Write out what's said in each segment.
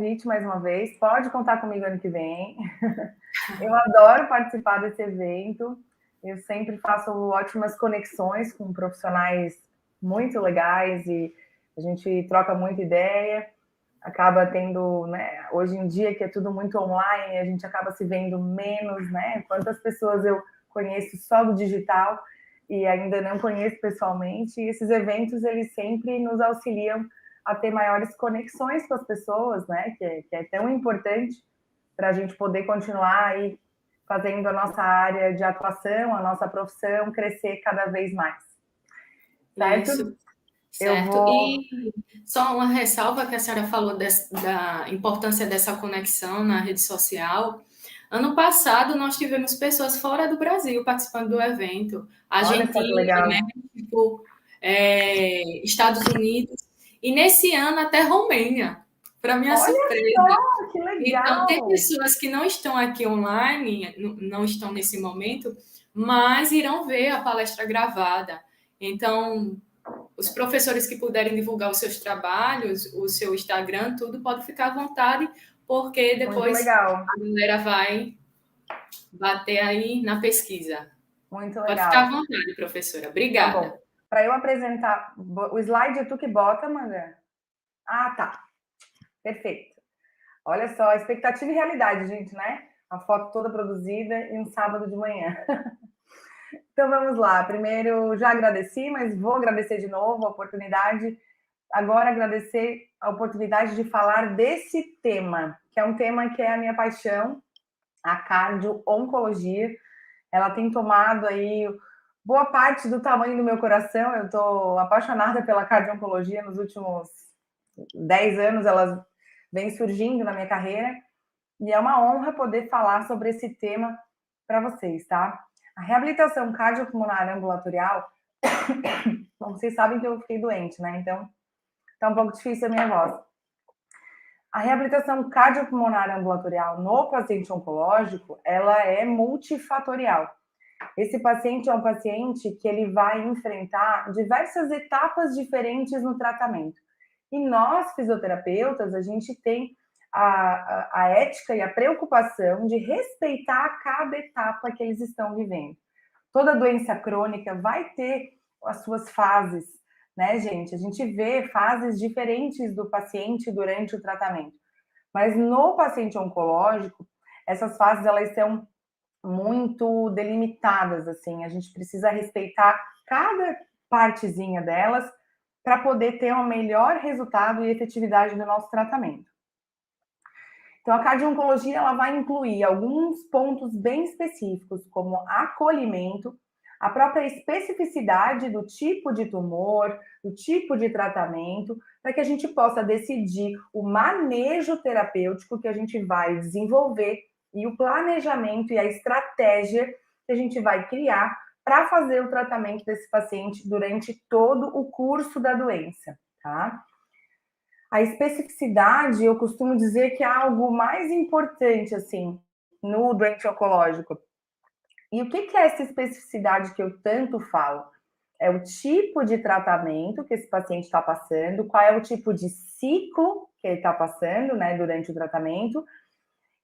convite mais uma vez. Pode contar comigo ano que vem. Eu adoro participar desse evento. Eu sempre faço ótimas conexões com profissionais muito legais e a gente troca muita ideia. Acaba tendo, né? Hoje em dia que é tudo muito online, a gente acaba se vendo menos, né? Quantas pessoas eu conheço só do digital e ainda não conheço pessoalmente. E esses eventos, eles sempre nos auxiliam a ter maiores conexões com as pessoas, né? Que é tão importante para a gente poder continuar aí fazendo a nossa área de atuação, a nossa profissão crescer cada vez mais. Certo? Isso, Eu certo. vou. E só uma ressalva que a senhora falou da importância dessa conexão na rede social. Ano passado, nós tivemos pessoas fora do Brasil participando do evento. Olha só que Argentina, legal. México, Estados Unidos. E nesse ano, até Romênia, para minha Olha surpresa. só, que Então, tem legal. pessoas que não estão aqui online, não estão nesse momento, mas irão ver a palestra gravada. Então, os professores que puderem divulgar os seus trabalhos, o seu Instagram, tudo, pode ficar à vontade, porque Muito depois legal. a galera vai bater aí na pesquisa. Muito Pode ficar à legal. vontade, professora. Tá Obrigada. bom. Para eu apresentar o slide, é tu que bota, Amanda? Ah, tá. Perfeito. Olha só, expectativa e realidade, gente, né? A foto toda produzida e um sábado de manhã. Então vamos lá. Primeiro, já agradeci, mas vou agradecer de novo a oportunidade. Agora agradecer a oportunidade de falar desse tema, que é um tema que é a minha paixão, a cardio-oncologia. Ela tem tomado aí boa parte do tamanho do meu coração. Eu estou apaixonada pela cardio-oncologia nos últimos 10 anos, ela vem surgindo na minha carreira. E é uma honra poder falar sobre esse tema para vocês, tá? A reabilitação cardiopulmonar ambulatorial, bom, vocês sabem que eu fiquei doente, né? Então, tá um pouco difícil a minha voz. A reabilitação cardiopulmonar ambulatorial no paciente oncológico, ela é multifatorial. Esse paciente é um paciente que ele vai enfrentar diversas etapas diferentes no tratamento. E nós, fisioterapeutas, a gente tem a ética e a preocupação de respeitar cada etapa que eles estão vivendo. Toda doença crônica vai ter as suas fases, né, gente? A gente vê fases diferentes do paciente durante o tratamento. Mas no paciente oncológico, essas fases elas são muito delimitadas, assim. A gente precisa respeitar cada partezinha delas para poder ter um melhor resultado e efetividade do nosso tratamento. Então, a cardio-oncologia ela vai incluir alguns pontos bem específicos, como acolhimento, a própria especificidade do tipo de tumor, do tipo de tratamento, para que a gente possa decidir o manejo terapêutico que a gente vai desenvolver e o planejamento e a estratégia que a gente vai criar para fazer o tratamento desse paciente durante todo o curso da doença, tá? A especificidade, eu costumo dizer que é algo mais importante, assim, no doente oncológico. E o que é essa especificidade que eu tanto falo? É o tipo de tratamento que esse paciente está passando, qual é o tipo de ciclo que ele está passando, né, durante o tratamento,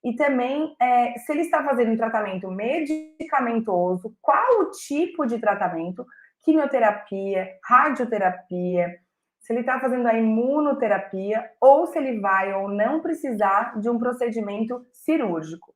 e também se ele está fazendo um tratamento medicamentoso, qual o tipo de tratamento, quimioterapia, radioterapia, se ele está fazendo a imunoterapia, ou se ele vai ou não precisar de um procedimento cirúrgico.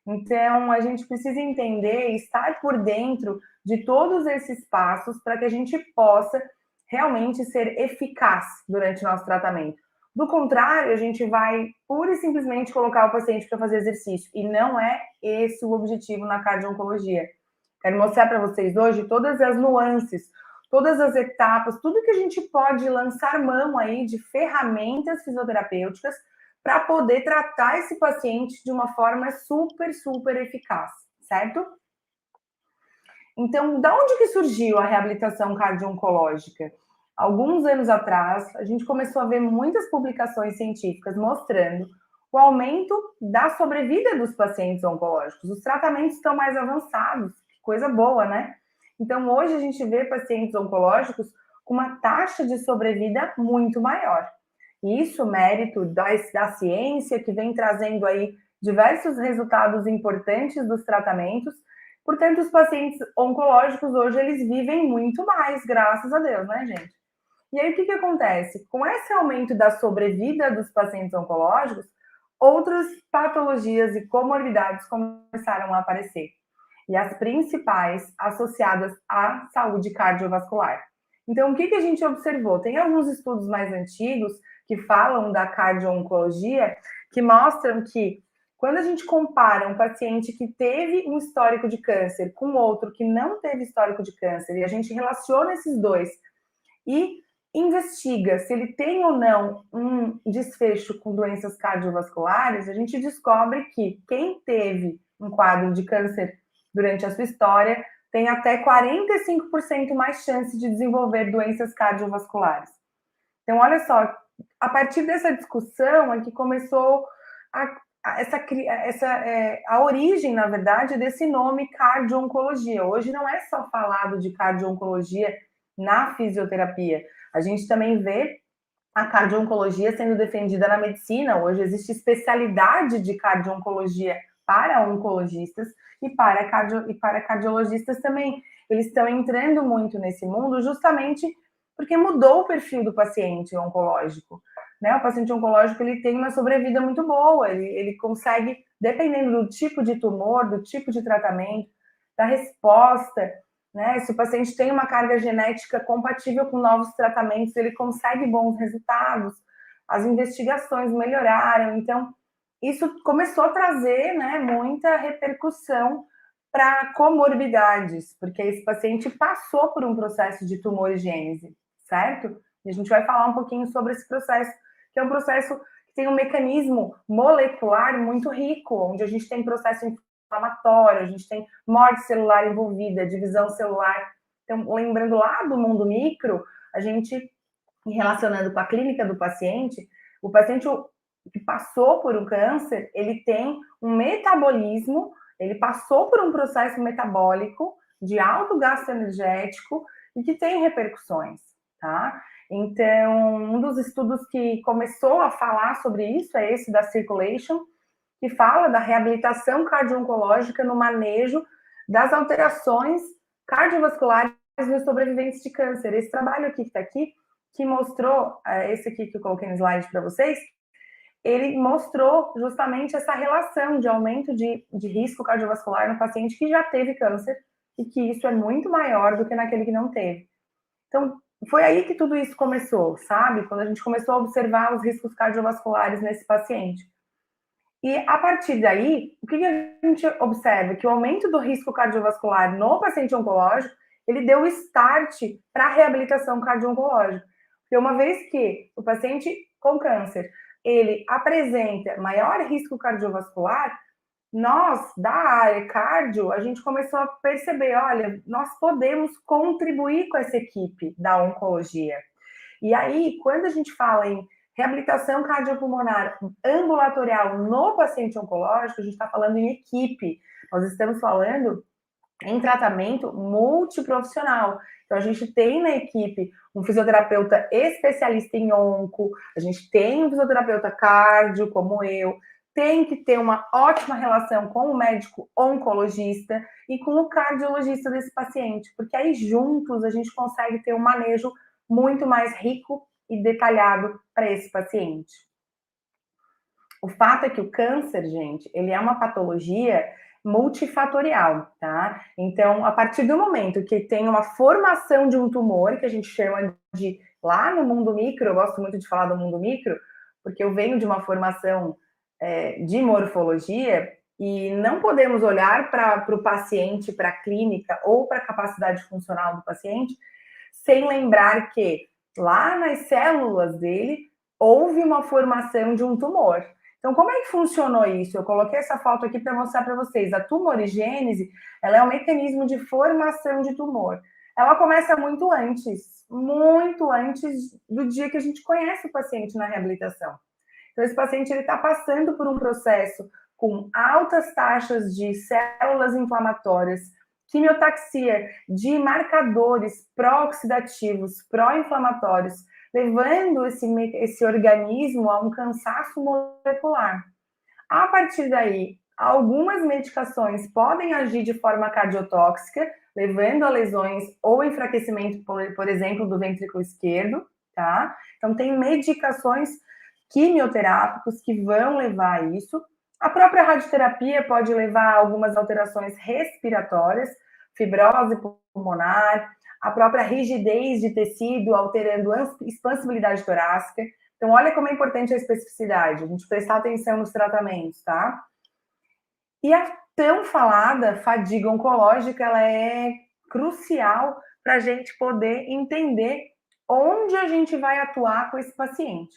Então, a gente precisa entender e estar por dentro de todos esses passos para que a gente possa realmente ser eficaz durante o nosso tratamento. Do contrário, a gente vai pura e simplesmente colocar o paciente para fazer exercício. E não é esse o objetivo na cardio-oncologia. Quero mostrar para vocês hoje todas as nuances, todas as etapas, tudo que a gente pode lançar mão aí de ferramentas fisioterapêuticas para poder tratar esse paciente de uma forma super, super eficaz, certo? Então, da onde que surgiu a reabilitação cardio-oncológica? Alguns anos atrás, a gente começou a ver muitas publicações científicas mostrando o aumento da sobrevida dos pacientes oncológicos. Os tratamentos estão mais avançados, que coisa boa, né? Então, hoje a gente vê pacientes oncológicos com uma taxa de sobrevida muito maior. E isso mérito da ciência, que vem trazendo aí diversos resultados importantes dos tratamentos. Portanto, os pacientes oncológicos hoje, eles vivem muito mais, graças a Deus, né, gente? E aí, o que acontece? Com esse aumento da sobrevida dos pacientes oncológicos, outras patologias e comorbidades começaram a aparecer. E as principais associadas à saúde cardiovascular. Então, o que a gente observou? Tem alguns estudos mais antigos que falam da cardio-oncologia, que mostram que quando a gente compara um paciente que teve um histórico de câncer com outro que não teve histórico de câncer, e a gente relaciona esses dois e investiga se ele tem ou não um desfecho com doenças cardiovasculares, a gente descobre que quem teve um quadro de câncer durante a sua história tem até 45% mais chance de desenvolver doenças cardiovasculares. Então, olha só, a partir dessa discussão é que começou a origem, na verdade, desse nome cardio-oncologia. Hoje não é só falado de cardio-oncologia na fisioterapia. A gente também vê a cardio-oncologia sendo defendida na medicina. Hoje existe especialidade de cardio-oncologia para oncologistas e para cardiologistas também. Eles estão entrando muito nesse mundo justamente porque mudou o perfil do paciente oncológico. Né? O paciente oncológico, ele tem uma sobrevida muito boa, ele consegue, dependendo do tipo de tumor, do tipo de tratamento, da resposta, né? Se o paciente tem uma carga genética compatível com novos tratamentos, ele consegue bons resultados, as investigações melhoraram, então isso começou a trazer, né, muita repercussão para comorbidades, porque esse paciente passou por um processo de tumorigênese, certo? E a gente vai falar um pouquinho sobre esse processo, que é um processo que tem um mecanismo molecular muito rico, onde a gente tem processo inflamatório, a gente tem morte celular envolvida, divisão celular. Então, lembrando lá do mundo micro, a gente, relacionando com a clínica do paciente, o paciente que passou por um câncer, ele tem um metabolismo, ele passou por um processo metabólico de alto gasto energético e que tem repercussões, tá? Então, um dos estudos que começou a falar sobre isso é esse da Circulation, que fala da reabilitação cardio-oncológica no manejo das alterações cardiovasculares nos sobreviventes de câncer. Esse trabalho aqui que está aqui, que mostrou, esse aqui que eu coloquei no slide para vocês, ele mostrou justamente essa relação de aumento de risco cardiovascular no paciente que já teve câncer e que isso é muito maior do que naquele que não teve. Então, foi aí que tudo isso começou, sabe? Quando a gente começou a observar os riscos cardiovasculares nesse paciente. E a partir daí, o que a gente observa? Que o aumento do risco cardiovascular no paciente oncológico, ele deu start para a reabilitação cardio-oncológica. Porque uma vez que o paciente com câncer, ele apresenta maior risco cardiovascular, nós, da área cardio, a gente começou a perceber, olha, nós podemos contribuir com essa equipe da oncologia. E aí, quando a gente fala em reabilitação cardiopulmonar ambulatorial no paciente oncológico, a gente está falando em equipe. Nós estamos falando em tratamento multiprofissional. Então, a gente tem na equipe um fisioterapeuta especialista em onco, a gente tem um fisioterapeuta cardio, como eu, tem que ter uma ótima relação com o médico oncologista e com o cardiologista desse paciente, porque aí juntos a gente consegue ter um manejo muito mais rico e detalhado para esse paciente. O fato é que o câncer, gente, ele é uma patologia multifatorial, tá? Então, a partir do momento que tem uma formação de um tumor, que a gente chama de, lá no mundo micro, eu gosto muito de falar do mundo micro, porque eu venho de uma formação de morfologia e não podemos olhar para o paciente, para a clínica ou para a capacidade funcional do paciente sem lembrar que lá nas células dele houve uma formação de um tumor. Então, como é que funcionou isso? Eu coloquei essa foto aqui para mostrar para vocês. A tumorigênese, ela é um mecanismo de formação de tumor. Ela começa muito antes do dia que a gente conhece o paciente na reabilitação. Então, esse paciente está passando por um processo com altas taxas de células inflamatórias, quimiotaxia de marcadores pró-oxidativos, pró-inflamatórios, levando esse organismo a um cansaço molecular. A partir daí, algumas medicações podem agir de forma cardiotóxica, levando a lesões ou enfraquecimento, por exemplo, do ventrículo esquerdo, tá? Então, tem medicações quimioterápicos que vão levar a isso. A própria radioterapia pode levar a algumas alterações respiratórias, fibrose pulmonar, a própria rigidez de tecido, alterando a expansibilidade torácica. Então, olha como é importante a especificidade, a gente prestar atenção nos tratamentos, tá? E a tão falada fadiga oncológica, ela é crucial para a gente poder entender onde a gente vai atuar com esse paciente.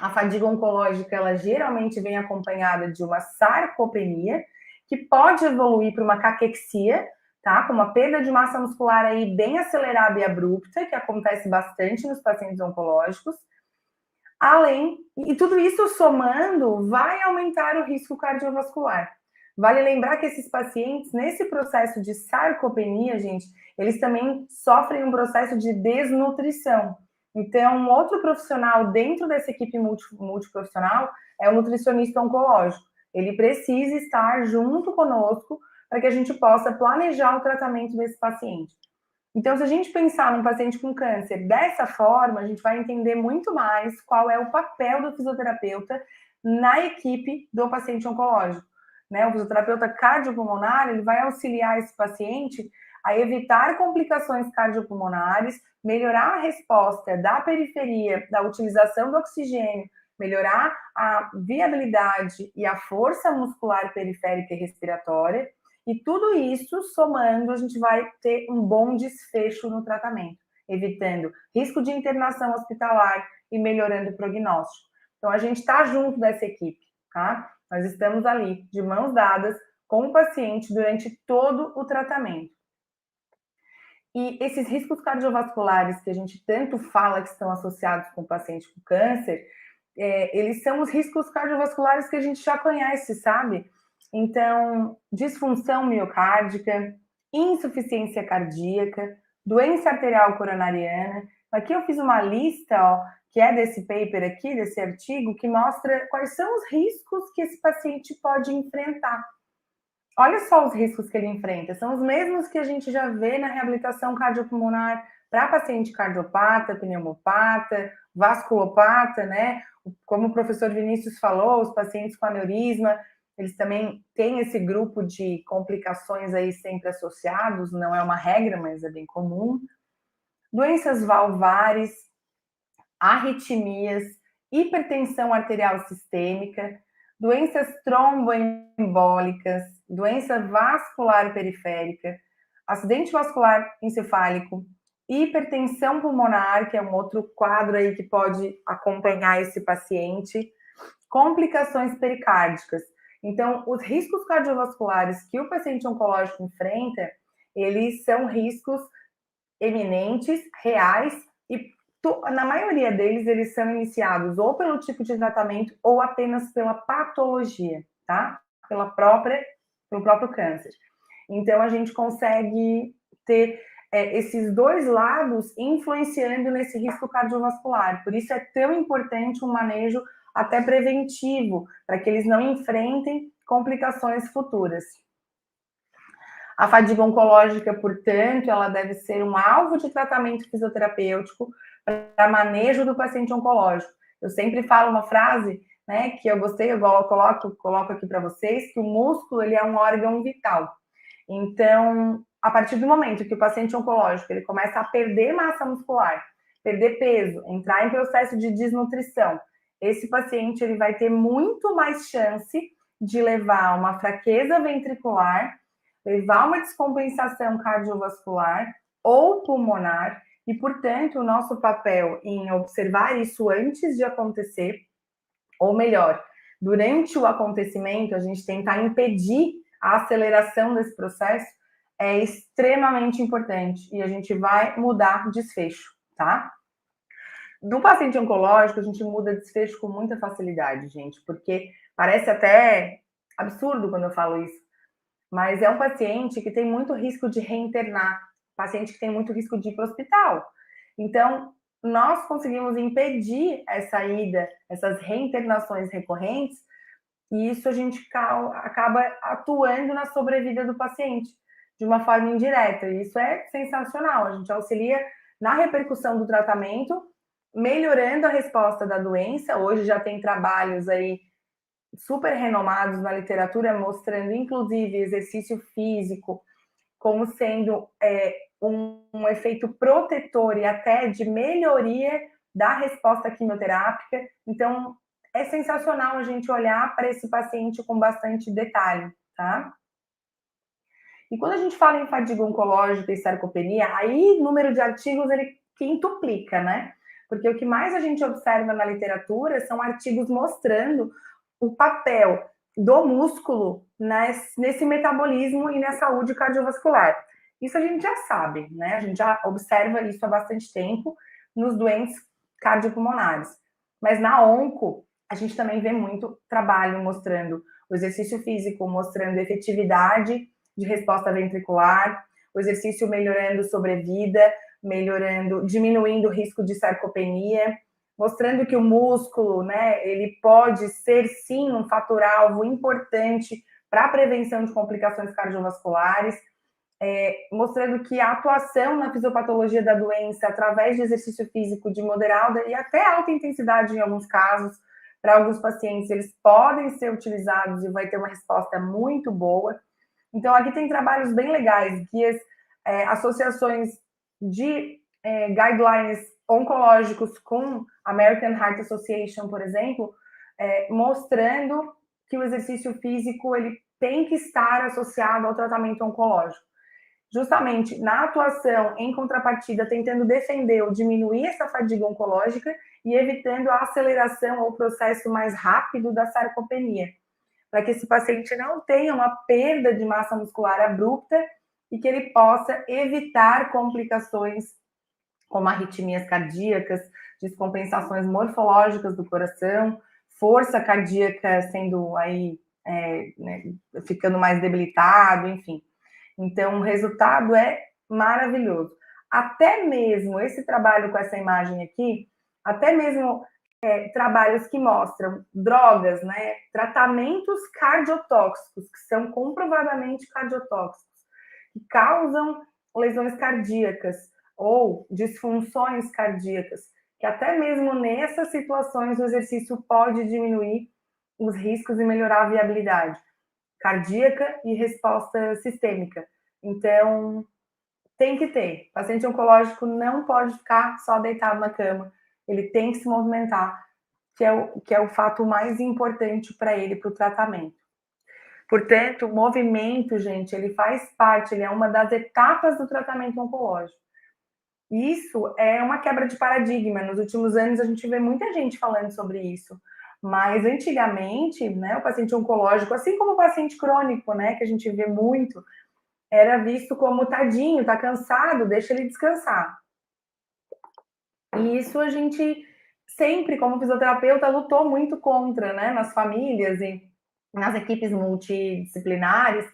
A fadiga oncológica, ela geralmente vem acompanhada de uma sarcopenia, que pode evoluir para uma caquexia, tá? Com uma perda de massa muscular aí bem acelerada e abrupta, que acontece bastante nos pacientes oncológicos. E tudo isso somando vai aumentar o risco cardiovascular. Vale lembrar que esses pacientes, nesse processo de sarcopenia, gente, eles também sofrem um processo de desnutrição. Então, um outro profissional dentro dessa equipe multiprofissional é o nutricionista oncológico. Ele precisa estar junto conosco para que a gente possa planejar o tratamento desse paciente. Então, se a gente pensar num paciente com câncer dessa forma, a gente vai entender muito mais qual é o papel do fisioterapeuta na equipe do paciente oncológico. Né? O fisioterapeuta cardiopulmonar, ele vai auxiliar esse paciente a evitar complicações cardiopulmonares, melhorar a resposta da periferia, da utilização do oxigênio, melhorar a viabilidade e a força muscular periférica e respiratória. E tudo isso, somando, a gente vai ter um bom desfecho no tratamento, evitando risco de internação hospitalar e melhorando o prognóstico. Então, a gente está junto dessa equipe, tá? Nós estamos ali, de mãos dadas, com o paciente durante todo o tratamento. E esses riscos cardiovasculares que a gente tanto fala que estão associados com o paciente com câncer, eles são os riscos cardiovasculares que a gente já conhece, sabe? Então, disfunção miocárdica, insuficiência cardíaca, doença arterial coronariana. Aqui eu fiz uma lista, ó, que é desse paper aqui, desse artigo, que mostra quais são os riscos que esse paciente pode enfrentar. Olha só os riscos que ele enfrenta, são os mesmos que a gente já vê na reabilitação cardiopulmonar para paciente cardiopata, pneumopata, vasculopata, né? Como o professor Vinícius falou, os pacientes com aneurisma, eles também têm esse grupo de complicações aí sempre associados, não é uma regra, mas é bem comum. Doenças valvares, arritmias, hipertensão arterial sistêmica, doenças tromboembólicas, doença vascular periférica, acidente vascular encefálico, hipertensão pulmonar, que é um outro quadro aí que pode acompanhar esse paciente, complicações pericárdicas. Então, os riscos cardiovasculares que o paciente oncológico enfrenta, eles são riscos eminentes, reais, e na maioria deles, eles são iniciados ou pelo tipo de tratamento ou apenas pela patologia, tá? Pelo próprio câncer. Então, a gente consegue ter esses dois lados influenciando nesse risco cardiovascular. Por isso é tão importante um manejo até preventivo, para que eles não enfrentem complicações futuras. A fadiga oncológica, portanto, ela deve ser um alvo de tratamento fisioterapêutico para manejo do paciente oncológico. Eu sempre falo uma frase, né, que eu gostei, igual eu coloco aqui para vocês, que o músculo ele é um órgão vital. Então, a partir do momento que o paciente oncológico ele começa a perder massa muscular, perder peso, entrar em processo de desnutrição, esse paciente ele vai ter muito mais chance de levar uma fraqueza ventricular, levar uma descompensação cardiovascular ou pulmonar, e, portanto, o nosso papel em observar isso antes de acontecer, ou melhor, durante o acontecimento, a gente tentar impedir a aceleração desse processo, é extremamente importante, e a gente vai mudar o desfecho, tá? No paciente oncológico, a gente muda desfecho com muita facilidade, gente, porque parece até absurdo quando eu falo isso, mas é um paciente que tem muito risco de reinternar, paciente que tem muito risco de ir para o hospital. Então, nós conseguimos impedir essa ida, essas reinternações recorrentes, e isso a gente acaba atuando na sobrevida do paciente de uma forma indireta. E isso é sensacional. A gente auxilia na repercussão do tratamento, melhorando a resposta da doença. Hoje já tem trabalhos aí super renomados na literatura mostrando, inclusive, exercício físico como sendo um efeito protetor e até de melhoria da resposta quimioterápica. Então, é sensacional a gente olhar para esse paciente com bastante detalhe, tá? E quando a gente fala em fadiga oncológica e sarcopenia, aí o número de artigos ele quintuplica, né? Porque o que mais a gente observa na literatura são artigos mostrando o papel do músculo nesse metabolismo e na saúde cardiovascular. Isso a gente já sabe, né? A gente já observa isso há bastante tempo nos doentes cardiopulmonares. Mas na onco, a gente também vê muito trabalho mostrando o exercício físico, mostrando efetividade de resposta ventricular, o exercício melhorando sobrevida, diminuindo o risco de sarcopenia, mostrando que o músculo, né, ele pode ser sim um fator-alvo importante para a prevenção de complicações cardiovasculares, mostrando que a atuação na fisiopatologia da doença através de exercício físico de moderada e até alta intensidade em alguns casos, para alguns pacientes, eles podem ser utilizados e vai ter uma resposta muito boa. Então, aqui tem trabalhos bem legais, guias, associações de guidelines oncológicos com American Heart Association, por exemplo, mostrando que o exercício físico ele tem que estar associado ao tratamento oncológico. Justamente na atuação, em contrapartida, tentando defender ou diminuir essa fadiga oncológica e evitando a aceleração ou processo mais rápido da sarcopenia, para que esse paciente não tenha uma perda de massa muscular abrupta e que ele possa evitar complicações como arritmias cardíacas, descompensações morfológicas do coração, força cardíaca sendo aí, né, ficando mais debilitado, enfim. Então, o resultado é maravilhoso. Até mesmo esse trabalho com essa imagem aqui, até mesmo trabalhos que mostram drogas, né, tratamentos cardiotóxicos, que são comprovadamente cardiotóxicos, que causam lesões cardíacas ou disfunções cardíacas, que até mesmo nessas situações o exercício pode diminuir os riscos e melhorar a viabilidade cardíaca e resposta sistêmica. Então, tem que ter. O paciente oncológico não pode ficar só deitado na cama. Ele tem que se movimentar, que é o fato mais importante para ele, para o tratamento. Portanto, o movimento, gente, ele faz parte, ele é uma das etapas do tratamento oncológico. Isso é uma quebra de paradigma. Nos últimos anos, a gente vê muita gente falando sobre isso. Mas antigamente, né, o paciente oncológico, assim como o paciente crônico, né, que a gente vê muito, era visto como tadinho, tá cansado, deixa ele descansar. E isso a gente sempre, como fisioterapeuta, lutou muito contra, né, nas famílias e nas equipes multidisciplinares,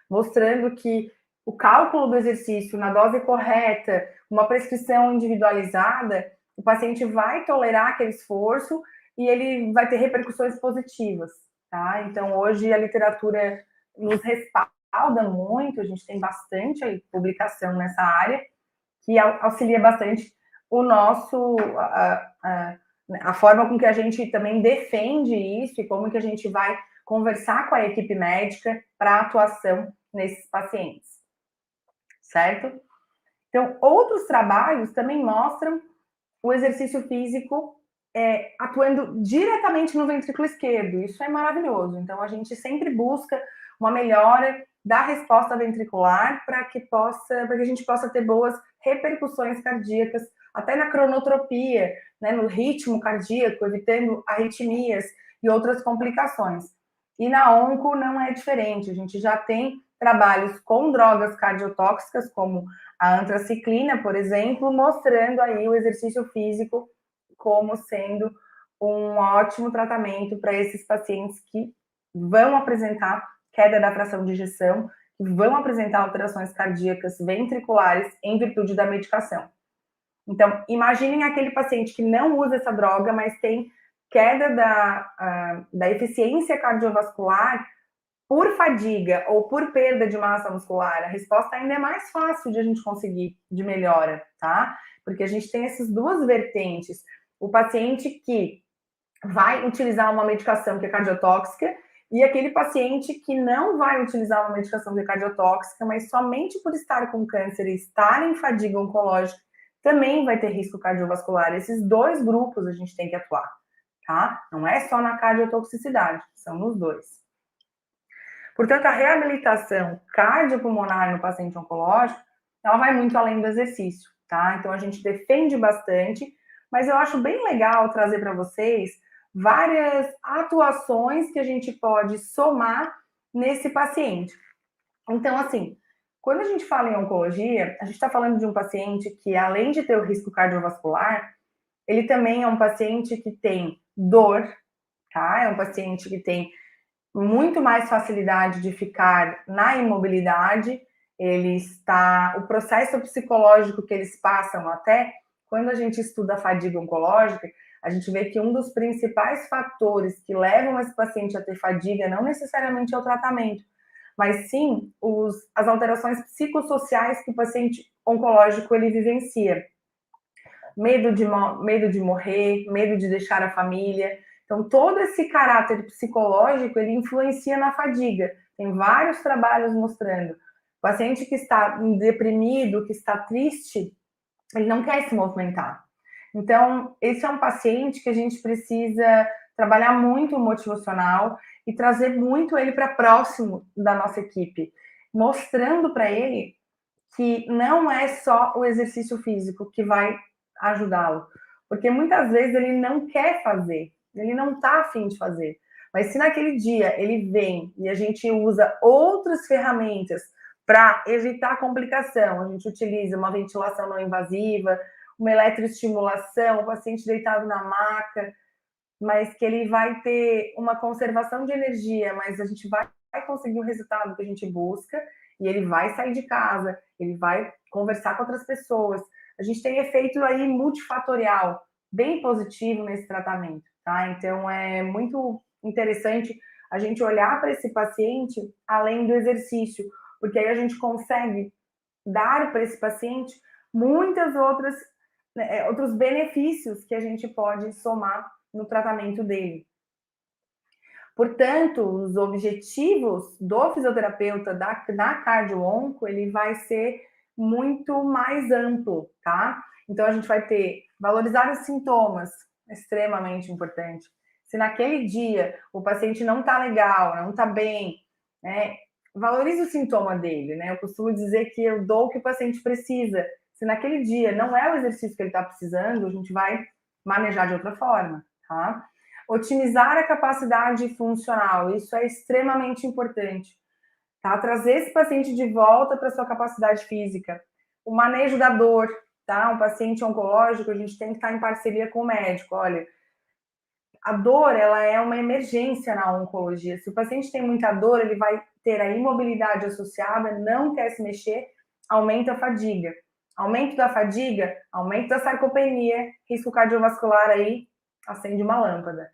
mostrando que o cálculo do exercício na dose correta, uma prescrição individualizada, o paciente vai tolerar aquele esforço e ele vai ter repercussões positivas, tá? Então, hoje a literatura nos respalda muito, a gente tem bastante publicação nessa área, que auxilia bastante o nosso, a forma com que a gente também defende isso e como que a gente vai conversar com a equipe médica para atuação nesses pacientes, certo? Então, outros trabalhos também mostram o exercício físico atuando diretamente no ventrículo esquerdo. Isso é maravilhoso. Então, a gente sempre busca uma melhora da resposta ventricular para que a gente possa ter boas repercussões cardíacas, até na cronotropia, né, no ritmo cardíaco, evitando arritmias e outras complicações. E na onco não é diferente. A gente já tem trabalhos com drogas cardiotóxicas, como a antraciclina, por exemplo, mostrando aí o exercício físico como sendo um ótimo tratamento para esses pacientes que vão apresentar queda da fração de ejeção, que vão apresentar alterações cardíacas ventriculares em virtude da medicação. Então, imaginem aquele paciente que não usa essa droga, mas tem queda da eficiência cardiovascular por fadiga ou por perda de massa muscular. A resposta ainda é mais fácil de a gente conseguir de melhora, tá? Porque a gente tem essas duas vertentes. O paciente que vai utilizar uma medicação que é cardiotóxica e aquele paciente que não vai utilizar uma medicação que é cardiotóxica, mas somente por estar com câncer e estar em fadiga oncológica, também vai ter risco cardiovascular. Esses dois grupos a gente tem que atuar, tá? Não é só na cardiotoxicidade, são nos dois. Portanto, a reabilitação cardiopulmonar no paciente oncológico, ela vai muito além do exercício, tá? Então, a gente defende bastante, mas eu acho bem legal trazer para vocês várias atuações que a gente pode somar nesse paciente. Então, assim, quando a gente fala em oncologia, a gente está falando de um paciente que, além de ter o risco cardiovascular, ele também é um paciente que tem dor, tá? É um paciente que tem muito mais facilidade de ficar na imobilidade. O processo psicológico que eles passam, até quando a gente estuda a fadiga oncológica, a gente vê que um dos principais fatores que levam esse paciente a ter fadiga não necessariamente é o tratamento, mas sim as alterações psicossociais que o paciente oncológico ele vivencia. Medo de morrer, medo de deixar a família. Então, todo esse caráter psicológico, ele influencia na fadiga. Tem vários trabalhos mostrando. O paciente que está deprimido, que está triste, ele não quer se movimentar. Então, esse é um paciente que a gente precisa trabalhar muito o motivacional e trazer muito ele para próximo da nossa equipe, mostrando para ele que não é só o exercício físico que vai ajudá-lo, porque muitas vezes ele não quer fazer, ele não está afim de fazer. Mas se naquele dia ele vem e a gente usa outras ferramentas para evitar complicação, a gente utiliza uma ventilação não invasiva, uma eletroestimulação, o paciente deitado na maca, mas que ele vai ter uma conservação de energia, mas a gente vai conseguir o resultado que a gente busca e ele vai sair de casa, ele vai conversar com outras pessoas. A gente tem efeito aí multifatorial, bem positivo nesse tratamento, tá? Então, é muito interessante a gente olhar para esse paciente além do exercício, porque aí a gente consegue dar para esse paciente muitas outros benefícios que a gente pode somar no tratamento dele. Portanto, os objetivos do fisioterapeuta na cardio-onco, ele vai ser muito mais amplo, tá? Então, a gente vai ter valorizar os sintomas, extremamente importante. Se naquele dia o paciente não tá legal, não tá bem, né? Valorize o sintoma dele, né? Eu costumo dizer que eu dou o que o paciente precisa. Se naquele dia não é o exercício que ele está precisando, a gente vai manejar de outra forma, tá? Otimizar a capacidade funcional, isso é extremamente importante, tá? Trazer esse paciente de volta para sua capacidade física. O manejo da dor, tá? Um paciente oncológico, a gente tem que estar em parceria com o médico. Olha, a dor, ela é uma emergência na oncologia. Se o paciente tem muita dor, ele vai ter a imobilidade associada, não quer se mexer, aumenta a fadiga. Aumento da fadiga, aumento da sarcopenia, risco cardiovascular aí, acende uma lâmpada.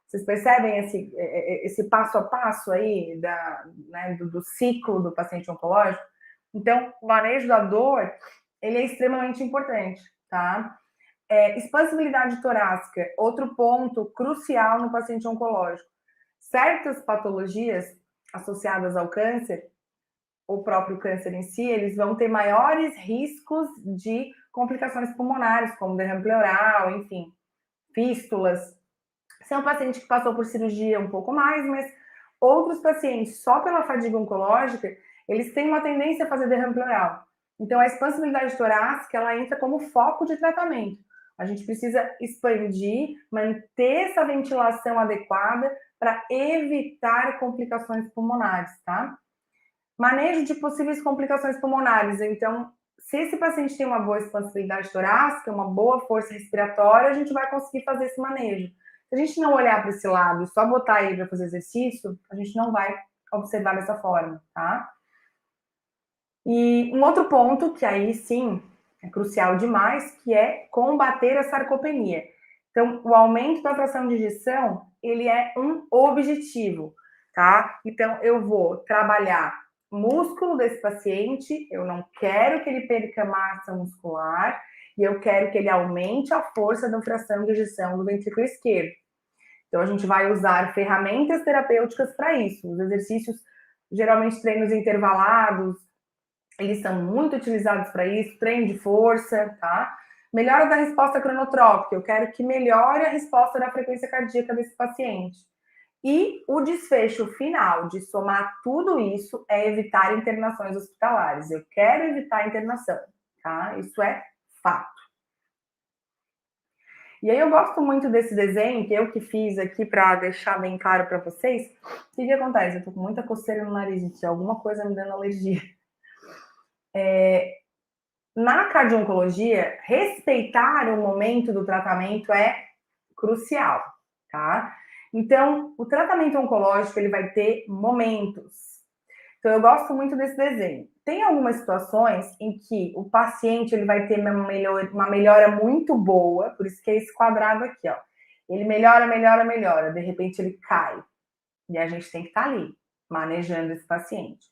Vocês percebem esse passo a passo aí né, do ciclo do paciente oncológico? Então, o manejo da dor, ele é extremamente importante, tá? Expansibilidade torácica, outro ponto crucial no paciente oncológico. Certas patologias associadas ao câncer, o próprio câncer em si, eles vão ter maiores riscos de complicações pulmonares, como derrame pleural, enfim, fístulas. Se é um paciente que passou por cirurgia um pouco mais, mas outros pacientes, só pela fadiga oncológica, eles têm uma tendência a fazer derrame pleural. Então, a expansibilidade torácica, ela entra como foco de tratamento. A gente precisa expandir, manter essa ventilação adequada para evitar complicações pulmonares, tá? Manejo de possíveis complicações pulmonares. Então, se esse paciente tem uma boa expansibilidade torácica, uma boa força respiratória, a gente vai conseguir fazer esse manejo. Se a gente não olhar para esse lado e só botar ele para fazer exercício, a gente não vai observar dessa forma, tá? E um outro ponto que aí sim é crucial demais, que é combater a sarcopenia. Então, o aumento da fração de ejeção, ele é um objetivo, tá? Então, eu vou trabalhar músculo desse paciente, eu não quero que ele perca massa muscular, e eu quero que ele aumente a força da fração de ejeção do ventrículo esquerdo. Então, a gente vai usar ferramentas terapêuticas para isso. Os exercícios, geralmente treinos intervalados, eles são muito utilizados para isso, treino de força, tá? Melhora da resposta cronotrópica, eu quero que melhore a resposta da frequência cardíaca desse paciente. E o desfecho final de somar tudo isso é evitar internações hospitalares. Eu quero evitar a internação, tá? Isso é fato. E aí eu gosto muito desse desenho, que eu que fiz aqui para deixar bem claro para vocês. O que acontece? Eu tô com muita coceira no nariz, gente, alguma coisa me dando alergia. Na cardio-oncologia, respeitar o momento do tratamento é crucial, tá? Então, o tratamento oncológico, ele vai ter momentos. Então, eu gosto muito desse desenho. Tem algumas situações em que o paciente ele vai ter uma melhora muito boa, por isso que é esse quadrado aqui, ó. Ele melhora, melhora, melhora, de repente ele cai. E a gente tem que estar ali, manejando esse paciente.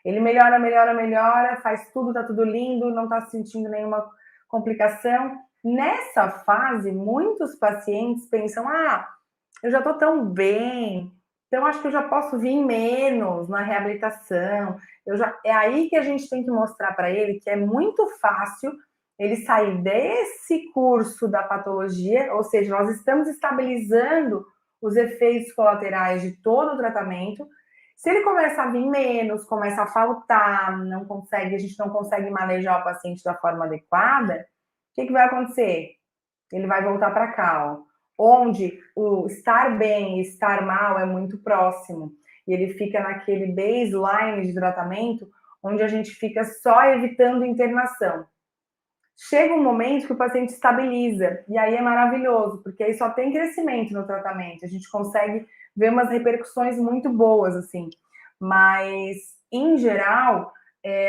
Ele melhora, melhora, melhora, faz tudo, tá tudo lindo, não tá sentindo nenhuma complicação. Nessa fase, muitos pacientes pensam, eu já tô tão bem, então acho que eu já posso vir menos na reabilitação. É aí que a gente tem que mostrar para ele que é muito fácil ele sair desse curso da patologia, ou seja, nós estamos estabilizando os efeitos colaterais de todo o tratamento. Se ele começa a vir menos, começa a faltar, a gente não consegue manejar o paciente da forma adequada, o que vai acontecer? Ele vai voltar para cá, ó, onde o estar bem e estar mal é muito próximo. E ele fica naquele baseline de tratamento, onde a gente fica só evitando internação. Chega um momento que o paciente estabiliza, e aí é maravilhoso, porque aí só tem crescimento no tratamento, a gente consegue ver umas repercussões muito boas, assim. Mas, em geral,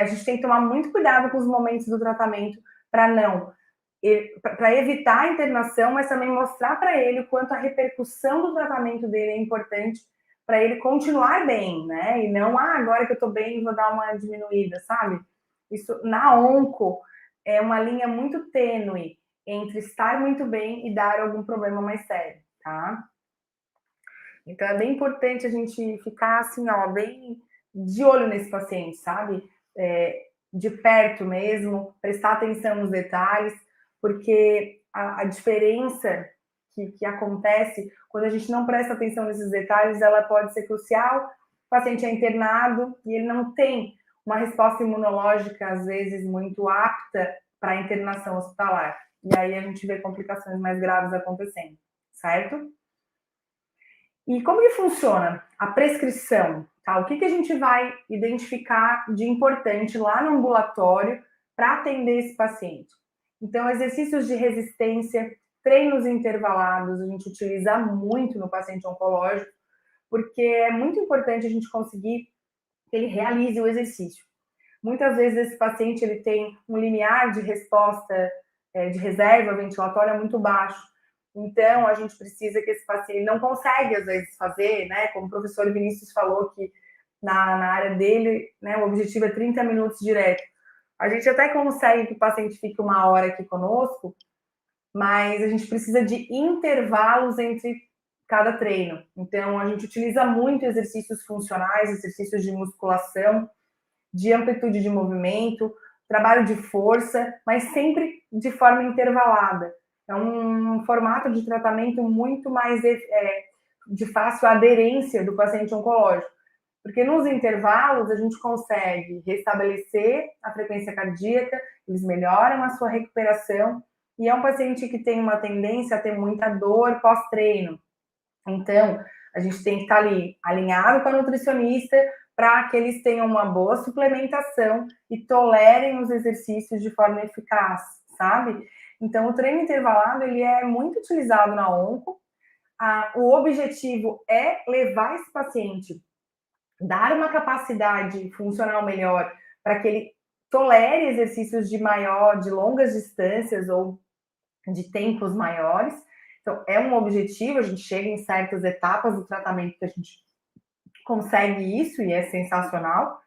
a gente tem que tomar muito cuidado com os momentos do tratamento para evitar a internação, mas também mostrar para ele o quanto a repercussão do tratamento dele é importante para ele continuar bem, né? E não, agora que eu tô bem, vou dar uma diminuída, sabe? Isso, na onco, é uma linha muito tênue entre estar muito bem e dar algum problema mais sério, tá? Então, é bem importante a gente ficar, assim, ó, bem de olho nesse paciente, sabe? De perto mesmo, prestar atenção nos detalhes, porque a diferença que acontece quando a gente não presta atenção nesses detalhes, ela pode ser crucial. O paciente é internado e ele não tem uma resposta imunológica, às vezes, muito apta para a internação hospitalar. E aí a gente vê complicações mais graves acontecendo, certo? E como que funciona a prescrição? Tá? O que a gente vai identificar de importante lá no ambulatório para atender esse paciente? Então, exercícios de resistência, treinos intervalados, a gente utiliza muito no paciente oncológico, porque é muito importante a gente conseguir que ele realize o exercício. Muitas vezes esse paciente ele tem um limiar de resposta de reserva ventilatória muito baixo. Então, a gente precisa que esse paciente não consegue, às vezes, fazer, né? Como o professor Vinícius falou que na área dele, né, o objetivo é 30 minutos direto. A gente até consegue que o paciente fique 1 hora aqui conosco, mas a gente precisa de intervalos entre cada treino. Então, a gente utiliza muito exercícios funcionais, exercícios de musculação, de amplitude de movimento, trabalho de força, mas sempre de forma intervalada. É um formato de tratamento muito mais de fácil aderência do paciente oncológico, porque nos intervalos a gente consegue restabelecer a frequência cardíaca, eles melhoram a sua recuperação, e é um paciente que tem uma tendência a ter muita dor pós-treino. Então, a gente tem que estar ali alinhado com a nutricionista para que eles tenham uma boa suplementação e tolerem os exercícios de forma eficaz, sabe? Então, o treino intervalado, ele é muito utilizado na onco. O objetivo é levar esse paciente, dar uma capacidade funcional melhor para que ele tolere exercícios de longas distâncias ou de tempos maiores. Então, é um objetivo, a gente chega em certas etapas do tratamento que a gente consegue isso e é sensacional.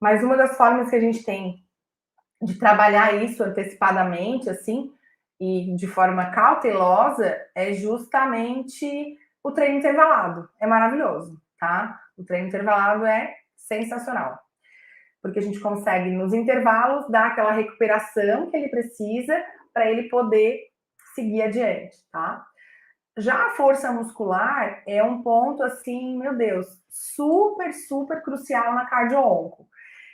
Mas uma das formas que a gente tem de trabalhar isso antecipadamente, assim, e de forma cautelosa, é justamente o treino intervalado. É maravilhoso, tá? O treino intervalado é sensacional, porque a gente consegue, nos intervalos, dar aquela recuperação que ele precisa para ele poder seguir adiante, tá? Já a força muscular é um ponto, assim, meu Deus, super, super crucial na cardio-onco.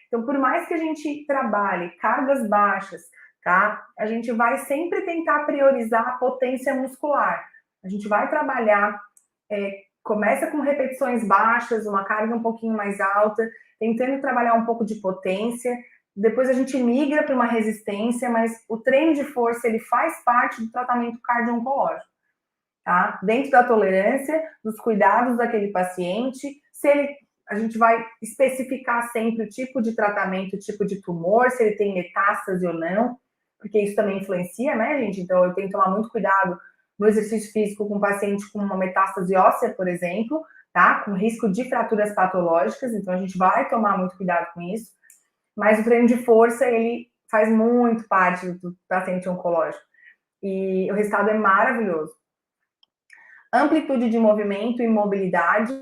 Então, por mais que a gente trabalhe cargas baixas, tá? A gente vai sempre tentar priorizar a potência muscular. A gente vai trabalhar, começa com repetições baixas, uma carga um pouquinho mais alta, tentando trabalhar um pouco de potência. Depois a gente migra para uma resistência, mas o treino de força, ele faz parte do tratamento cardio-oncológico, tá? Dentro da tolerância, dos cuidados daquele paciente, se ele a gente vai especificar sempre o tipo de tratamento, o tipo de tumor, se ele tem metástase ou não, porque isso também influencia, né, gente? Então, eu tenho que tomar muito cuidado no exercício físico com um paciente com uma metástase óssea, por exemplo, tá? Com risco de fraturas patológicas, então a gente vai tomar muito cuidado com isso. Mas o treino de força, ele faz muito parte do paciente oncológico. E o resultado é maravilhoso. Amplitude de movimento e mobilidade,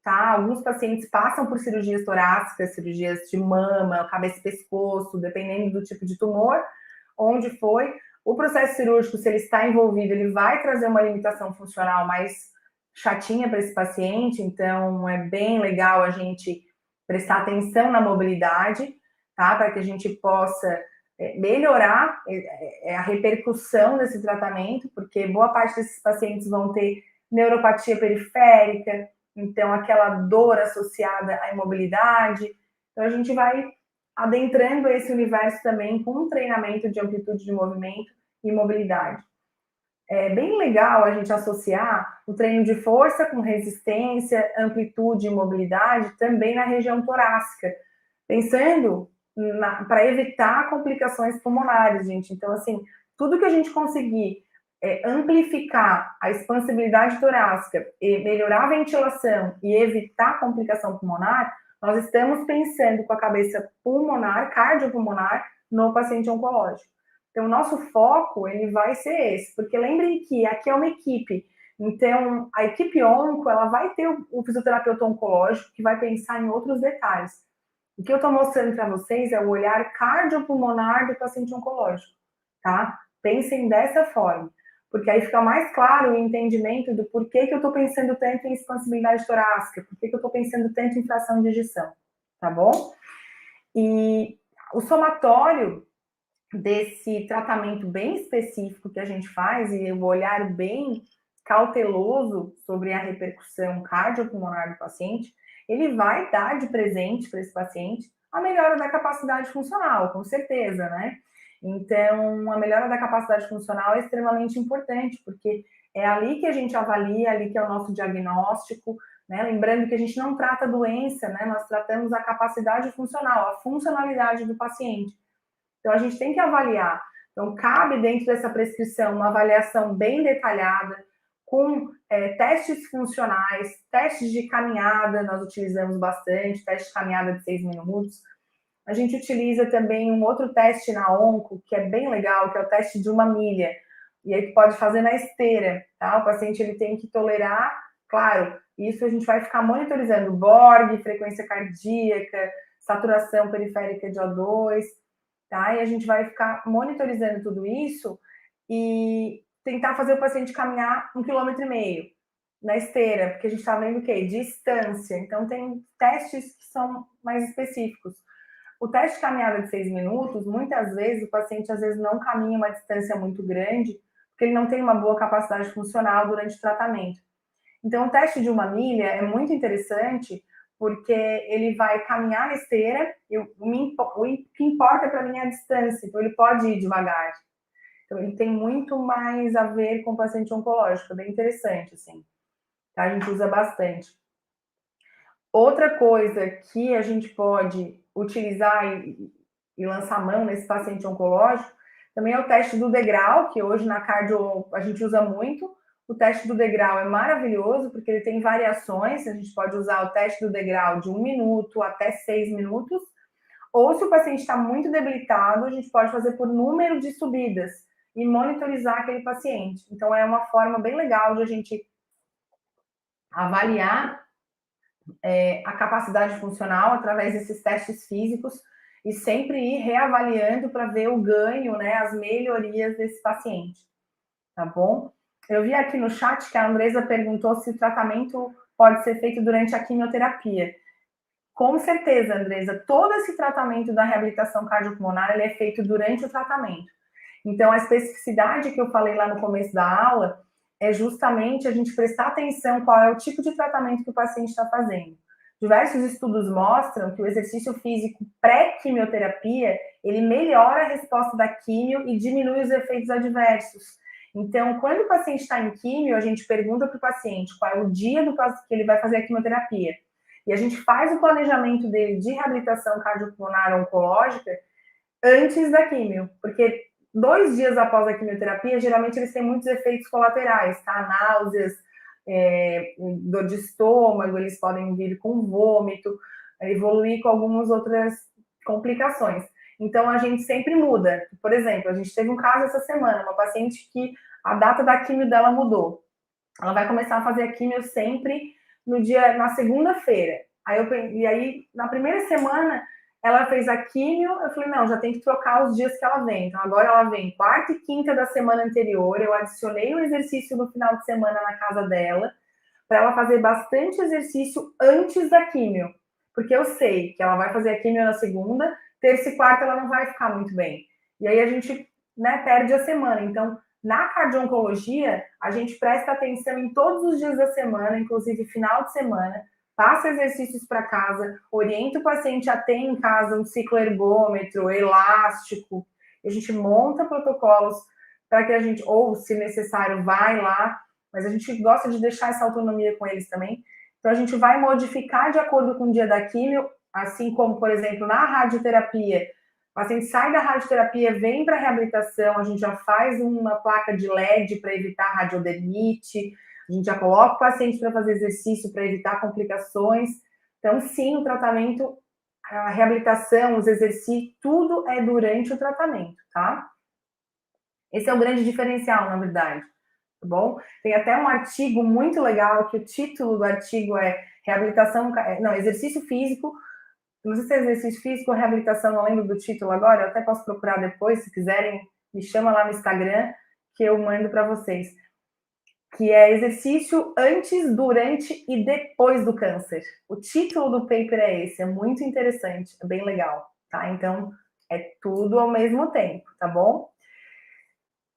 tá? Alguns pacientes passam por cirurgias torácicas, cirurgias de mama, cabeça e pescoço, dependendo do tipo de tumor, onde foi. O processo cirúrgico, se ele está envolvido, ele vai trazer uma limitação funcional mais chatinha para esse paciente, então é bem legal a gente prestar atenção na mobilidade, tá? Para que a gente possa melhorar a repercussão desse tratamento, porque boa parte desses pacientes vão ter neuropatia periférica, então aquela dor associada à imobilidade. Então a gente vai adentrando esse universo também com um treinamento de amplitude de movimento e mobilidade. É bem legal a gente associar o treino de força com resistência, amplitude e mobilidade também na região torácica, pensando para evitar complicações pulmonares, gente. Então, assim, tudo que a gente conseguir amplificar a expansibilidade torácica e melhorar a ventilação e evitar complicação pulmonar, nós estamos pensando com a cabeça pulmonar, cardiopulmonar, no paciente oncológico. Então, o nosso foco, ele vai ser esse, porque lembrem que aqui é uma equipe. Então, a equipe onco, ela vai ter o fisioterapeuta oncológico que vai pensar em outros detalhes. O que eu estou mostrando para vocês é o olhar cardiopulmonar do paciente oncológico, tá? Pensem dessa forma, porque aí fica mais claro o entendimento do porquê que eu estou pensando tanto em expansibilidade torácica, porquê que eu estou pensando tanto em fração de ejeção, tá bom? E o somatório desse tratamento bem específico que a gente faz e o olhar bem cauteloso sobre a repercussão cardiopulmonar do paciente, ele vai dar de presente para esse paciente a melhora da capacidade funcional, com certeza, né? Então, a melhora da capacidade funcional é extremamente importante, porque é ali que a gente avalia, ali que é o nosso diagnóstico, né? Lembrando que a gente não trata a doença, né? Nós tratamos a capacidade funcional, a funcionalidade do paciente. Então, a gente tem que avaliar. Então, cabe dentro dessa prescrição uma avaliação bem detalhada, com testes funcionais, testes de caminhada, nós utilizamos bastante, teste de caminhada de 6 minutos. A gente utiliza também um outro teste na onco, que é bem legal, que é o teste de 1 milha. E aí pode fazer na esteira, tá? O paciente ele tem que tolerar, claro, isso a gente vai ficar monitorizando Borg, frequência cardíaca, saturação periférica de O2, tá? E a gente vai ficar monitorizando tudo isso e tentar fazer o paciente caminhar 1,5 km na esteira, porque a gente está vendo o quê? Distância. Então, tem testes que são mais específicos. O teste de caminhada de 6 minutos, muitas vezes, o paciente às vezes não caminha uma distância muito grande, porque ele não tem uma boa capacidade funcional durante o tratamento. Então, o teste de 1 milha é muito interessante, porque ele vai caminhar na esteira, e o que importa para mim é a distância, então ele pode ir devagar. Então, ele tem muito mais a ver com o paciente oncológico, é bem interessante, assim. Tá? A gente usa bastante. Outra coisa que a gente pode utilizar e lançar a mão nesse paciente oncológico, também é o teste do degrau, que hoje na cardio a gente usa muito. O teste do degrau é maravilhoso, porque ele tem variações. A gente pode usar o teste do degrau de 1 minuto até 6 minutos. Ou se o paciente está muito debilitado, a gente pode fazer por número de subidas e monitorizar aquele paciente. Então, é uma forma bem legal de a gente avaliar a capacidade funcional através desses testes físicos e sempre ir reavaliando para ver o ganho, né, as melhorias desse paciente, tá bom? Eu vi aqui no chat que a Andresa perguntou se o tratamento pode ser feito durante a quimioterapia. Com certeza, Andresa, todo esse tratamento da reabilitação cardiopulmonar ele é feito durante o tratamento. Então, a especificidade que eu falei lá no começo da aula é justamente a gente prestar atenção qual é o tipo de tratamento que o paciente está fazendo. Diversos estudos mostram que o exercício físico pré-quimioterapia, ele melhora a resposta da quimio e diminui os efeitos adversos. Então, quando o paciente está em quimio, a gente pergunta para o paciente qual é o dia que ele vai fazer a quimioterapia. E a gente faz o planejamento dele de reabilitação cardiopulmonar oncológica antes da quimio, porque 2 dias após a quimioterapia, geralmente eles têm muitos efeitos colaterais, tá? Náuseas, dor de estômago, eles podem vir com vômito, evoluir com algumas outras complicações. Então, a gente sempre muda. Por exemplo, a gente teve um caso essa semana, uma paciente que a data da quimio dela mudou. Ela vai começar a fazer a quimio sempre na segunda-feira. E aí, na primeira semana, ela fez a quimio, eu falei, não, já tem que trocar os dias que ela vem. Então, agora ela vem quarta e quinta da semana anterior, eu adicionei um exercício no final de semana na casa dela, para ela fazer bastante exercício antes da quimio. Porque eu sei que ela vai fazer a quimio na segunda, terça e quarta ela não vai ficar muito bem. E aí a gente, né, perde a semana. Então, na cardio-oncologia, a gente presta atenção em todos os dias da semana, inclusive final de semana, passa exercícios para casa, orienta o paciente a ter em casa um cicloergômetro, elástico, e a gente monta protocolos para que a gente, ou se necessário, vai lá, mas a gente gosta de deixar essa autonomia com eles também. Então, a gente vai modificar de acordo com o dia da quimio, assim como, por exemplo, na radioterapia, o paciente sai da radioterapia, vem para a reabilitação, a gente já faz uma placa de LED para evitar radiodermite, a gente já coloca o paciente para fazer exercício para evitar complicações. Então, sim, o tratamento, a reabilitação, os exercícios, tudo é durante o tratamento, tá? Esse é o grande diferencial, na verdade, tá bom? Tem até um artigo muito legal, que o título do artigo é exercício físico. Não sei se é exercício físico ou reabilitação, não lembro do título agora, eu até posso procurar depois, se quiserem, me chama lá no Instagram, que eu mando para vocês. Que é exercício antes, durante e depois do câncer. O título do paper é esse, é muito interessante, é bem legal, tá? Então, é tudo ao mesmo tempo, tá bom?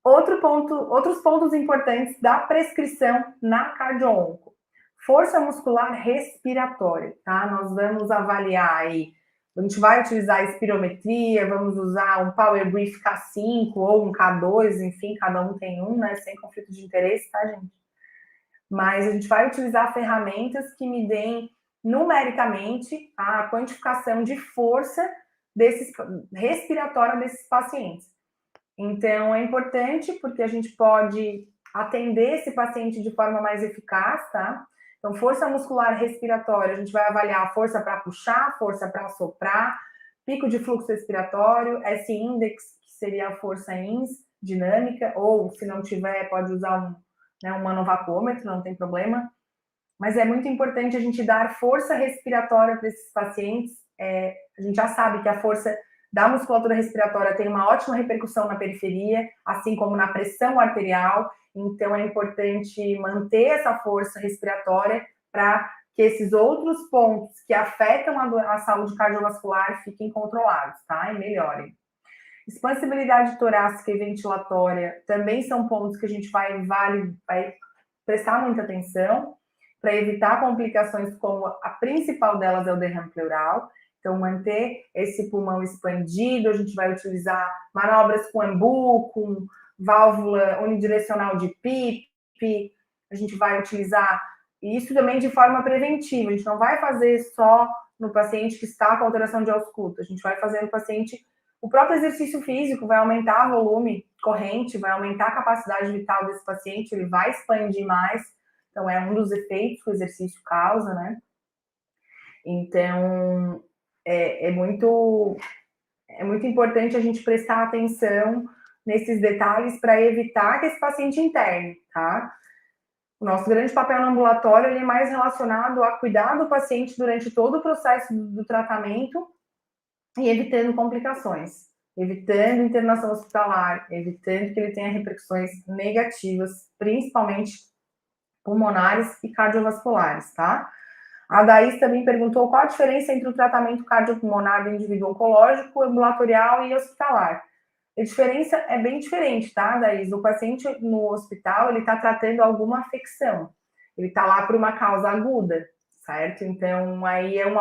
Outros pontos importantes da prescrição na cardio-onco. Força muscular respiratória, tá? Nós vamos avaliar aí, a gente vai utilizar a espirometria, vamos usar um Power Brief K5 ou um K2, enfim, cada um tem um, né? Sem conflito de interesse, tá, gente? Mas a gente vai utilizar ferramentas que me deem numericamente a quantificação de força respiratória desses pacientes. Então, é importante porque a gente pode atender esse paciente de forma mais eficaz, tá? Então, força muscular respiratória, a gente vai avaliar a força para puxar, força para soprar, pico de fluxo respiratório, S-index, que seria a força INS, dinâmica, ou se não tiver, pode usar um manovacômetro, não tem problema. Mas é muito importante a gente dar força respiratória para esses pacientes. A gente já sabe que a força da musculatura respiratória tem uma ótima repercussão na periferia, assim como na pressão arterial. Então, é importante manter essa força respiratória para que esses outros pontos que afetam a saúde cardiovascular fiquem controlados, tá? E melhorem. Expansibilidade torácica e ventilatória também são pontos que a gente vai prestar muita atenção para evitar complicações, como a principal delas é o derrame pleural. Então, manter esse pulmão expandido, a gente vai utilizar manobras com EMBU, com válvula unidirecional de PIP, a gente vai utilizar isso também de forma preventiva, a gente não vai fazer só no paciente que está com alteração de ausculto, a gente vai fazer no paciente O próprio exercício físico vai aumentar o volume corrente, vai aumentar a capacidade vital desse paciente, ele vai expandir mais. Então, é um dos efeitos que o exercício causa, né? Então, é muito importante a gente prestar atenção nesses detalhes para evitar que esse paciente interne, tá? O nosso grande papel no ambulatório ele é mais relacionado a cuidar do paciente durante todo o processo do tratamento e evitando complicações, evitando internação hospitalar, evitando que ele tenha repercussões negativas, principalmente pulmonares e cardiovasculares, tá? A Daís também perguntou qual a diferença entre o tratamento cardiopulmonar do indivíduo oncológico, ambulatorial e hospitalar. A diferença é bem diferente, tá, Daís? O paciente no hospital, ele está tratando alguma afecção. Ele está lá por uma causa aguda, certo? Então, aí é um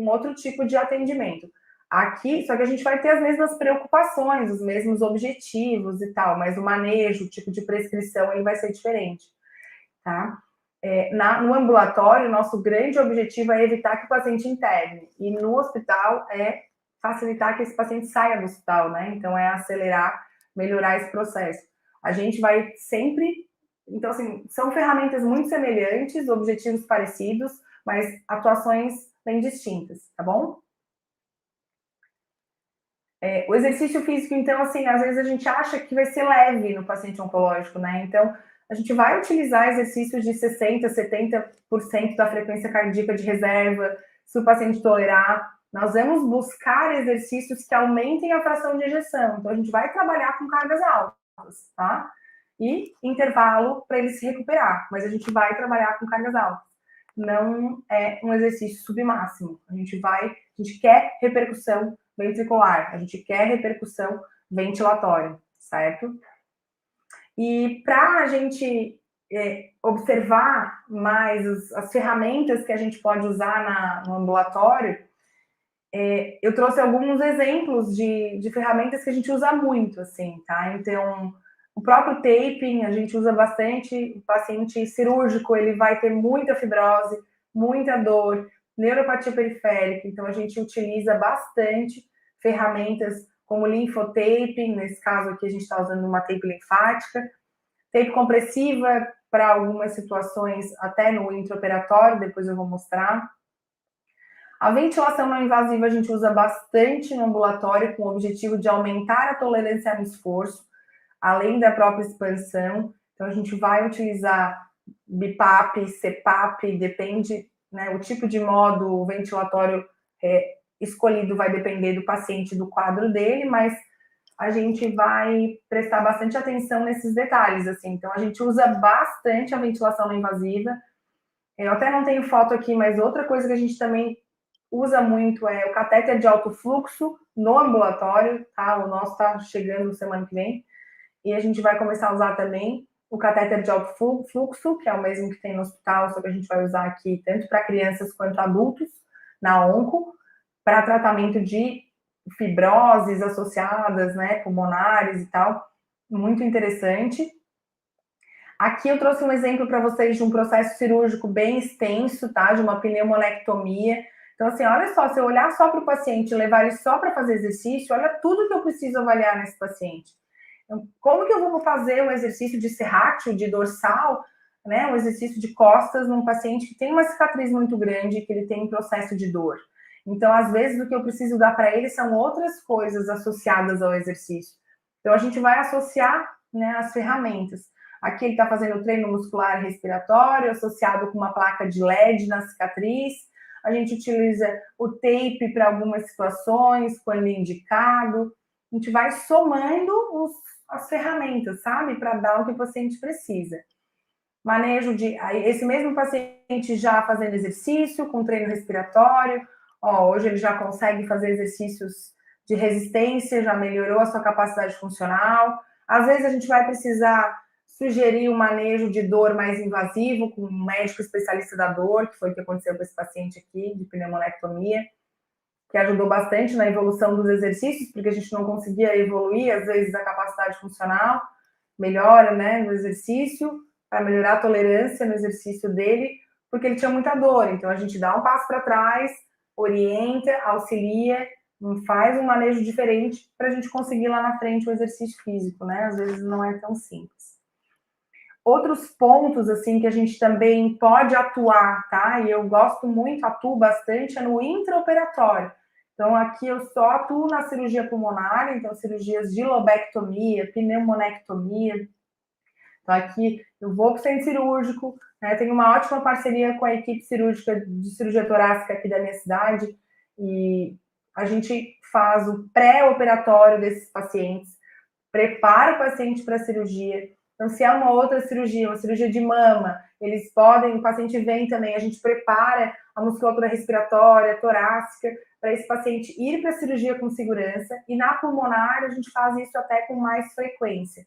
outro tipo de atendimento. Aqui, só que a gente vai ter as mesmas preocupações, os mesmos objetivos e tal, mas o manejo, o tipo de prescrição, ele vai ser diferente, tá? No ambulatório, nosso grande objetivo é evitar que o paciente interne, e no hospital é facilitar que esse paciente saia do hospital, né? Então, é acelerar, melhorar esse processo. A gente vai sempre... Então, assim, são ferramentas muito semelhantes, objetivos parecidos, mas atuações bem distintas, tá bom? O exercício físico, então, assim, às vezes a gente acha que vai ser leve no paciente oncológico, né? Então, a gente vai utilizar exercícios de 60%, 70% da frequência cardíaca de reserva, se o paciente tolerar. Nós vamos buscar exercícios que aumentem a fração de ejeção. Então, a gente vai trabalhar com cargas altas, tá? E intervalo para ele se recuperar. Mas a gente vai trabalhar com cargas altas. Não é um exercício submáximo. A gente quer repercussão ventricular, a gente quer repercussão ventilatória, certo? E para a gente observar mais as ferramentas que a gente pode usar no ambulatório, eu trouxe alguns exemplos de ferramentas que a gente usa muito, assim, tá? Então, o próprio taping a gente usa bastante. O paciente cirúrgico, ele vai ter muita fibrose, muita dor, neuropatia periférica, então a gente utiliza bastante ferramentas como linfotaping, nesse caso aqui a gente está usando uma tape linfática, tape compressiva para algumas situações, até no intraoperatório, depois eu vou mostrar. A ventilação não invasiva a gente usa bastante no ambulatório, com o objetivo de aumentar a tolerância ao esforço, além da própria expansão. Então, a gente vai utilizar BiPAP, CPAP, depende, né, o tipo de modo ventilatório escolhido vai depender do paciente, do quadro dele, mas a gente vai prestar bastante atenção nesses detalhes, assim. Então, a gente usa bastante a ventilação não invasiva. Eu até não tenho foto aqui, mas outra coisa que a gente também usa muito é o catéter de alto fluxo no ambulatório, tá? O nosso tá chegando semana que vem. E a gente vai começar a usar também o catéter de alto fluxo, que é o mesmo que tem no hospital, só que a gente vai usar aqui tanto para crianças quanto adultos, na onco, para tratamento de fibroses associadas, né, pulmonares e tal. Muito interessante. Aqui eu trouxe um exemplo para vocês de um processo cirúrgico bem extenso, tá? De uma pneumonectomia. Então, assim, olha só, se eu olhar só para o paciente e levar ele só para fazer exercício, olha tudo que eu preciso avaliar nesse paciente. Então, como que eu vou fazer um exercício de serrátil, de dorsal, né? Um exercício de costas num paciente que tem uma cicatriz muito grande, que ele tem um processo de dor. Então, às vezes, o que eu preciso dar para ele são outras coisas associadas ao exercício. Então, a gente vai associar, né, as ferramentas. Aqui ele está fazendo treino muscular respiratório, associado com uma placa de LED na cicatriz. A gente utiliza o tape para algumas situações, quando indicado. A gente vai somando as ferramentas, sabe? Para dar o que o paciente precisa. Manejo de... Esse mesmo paciente já fazendo exercício, com treino respiratório. Hoje ele já consegue fazer exercícios de resistência, já melhorou a sua capacidade funcional. Às vezes a gente vai precisar sugerir um manejo de dor mais invasivo com um médico especialista da dor, que foi o que aconteceu com esse paciente aqui, de pneumonectomia, que ajudou bastante na evolução dos exercícios, porque a gente não conseguia evoluir, às vezes, a capacidade funcional, melhora, né, no exercício, para melhorar a tolerância no exercício dele, porque ele tinha muita dor. Então, a gente dá um passo para trás, orienta, auxilia, faz um manejo diferente para a gente conseguir lá na frente o exercício físico, né? Às vezes não é tão simples. Outros pontos, assim, que a gente também pode atuar, tá? E eu gosto muito, atuo bastante, é no intraoperatório. Então, aqui eu só atuo na cirurgia pulmonar, então cirurgias de lobectomia, pneumonectomia. Então, aqui eu vou para o centro cirúrgico, né? Tenho uma ótima parceria com a equipe cirúrgica de cirurgia torácica aqui da minha cidade, e a gente faz o pré-operatório desses pacientes, prepara o paciente para a cirurgia. Então, se é uma outra cirurgia, uma cirurgia de mama, eles podem, o paciente vem também, a gente prepara a musculatura respiratória, torácica, para esse paciente ir para a cirurgia com segurança, e na pulmonar a gente faz isso até com mais frequência.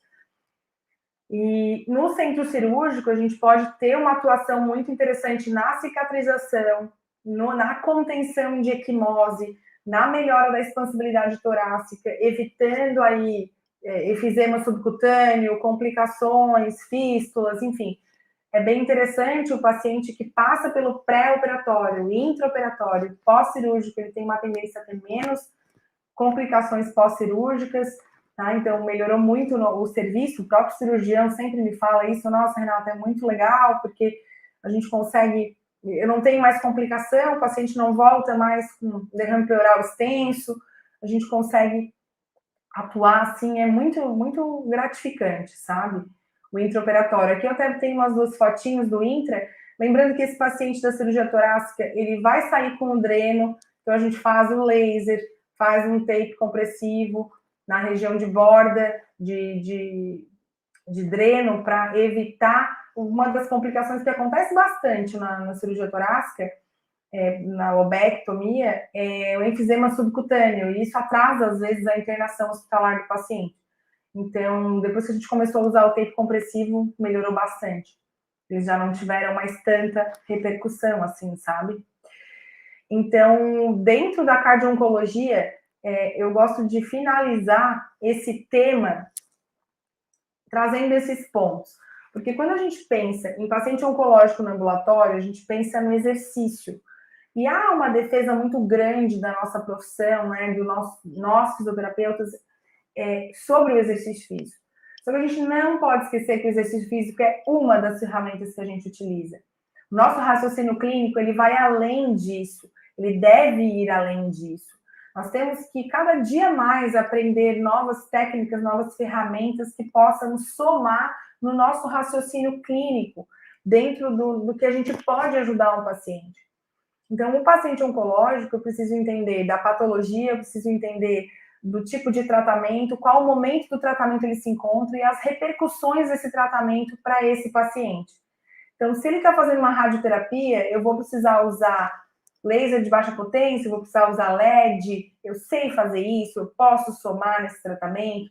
E no centro cirúrgico a gente pode ter uma atuação muito interessante na cicatrização, na contenção de equimose, na melhora da expansibilidade torácica, evitando aí efizema subcutâneo, complicações, fístulas, enfim. É bem interessante o paciente que passa pelo pré-operatório, intraoperatório, pós-cirúrgico, ele tem uma tendência a ter menos complicações pós-cirúrgicas, tá? Então, melhorou muito o serviço, o próprio cirurgião sempre me fala isso, nossa, Renata, é muito legal, porque a gente consegue, eu não tenho mais complicação, o paciente não volta mais com derrame pleural extenso, a gente consegue atuar assim, é muito, muito gratificante, sabe? O intraoperatório. Aqui eu até tenho umas 2 fotinhos do intra, lembrando que esse paciente da cirurgia torácica, ele vai sair com o dreno, então a gente faz o laser, faz um tape compressivo na região de borda, de dreno, para evitar uma das complicações que acontece bastante na cirurgia torácica, na lobectomia, é o enfisema subcutâneo, e isso atrasa, às vezes, a internação hospitalar do paciente. Então, depois que a gente começou a usar o tape compressivo, melhorou bastante. Eles já não tiveram mais tanta repercussão, assim, sabe? Então, dentro da cardio-oncologia, eu gosto de finalizar esse tema trazendo esses pontos. Porque quando a gente pensa em paciente oncológico no ambulatório, a gente pensa no exercício. E há uma defesa muito grande da nossa profissão, né, nós fisioterapeutas, sobre o exercício físico. Só que a gente não pode esquecer que o exercício físico é uma das ferramentas que a gente utiliza. O nosso raciocínio clínico, ele vai além disso, ele deve ir além disso. Nós temos que cada dia mais aprender novas técnicas, novas ferramentas que possam somar no nosso raciocínio clínico, dentro do que a gente pode ajudar um paciente. Então, o paciente oncológico, eu preciso entender da patologia, eu preciso entender do tipo de tratamento, qual o momento do tratamento ele se encontra e as repercussões desse tratamento para esse paciente. Então, se ele está fazendo uma radioterapia, eu vou precisar usar laser de baixa potência, eu vou precisar usar LED, eu sei fazer isso, eu posso somar nesse tratamento.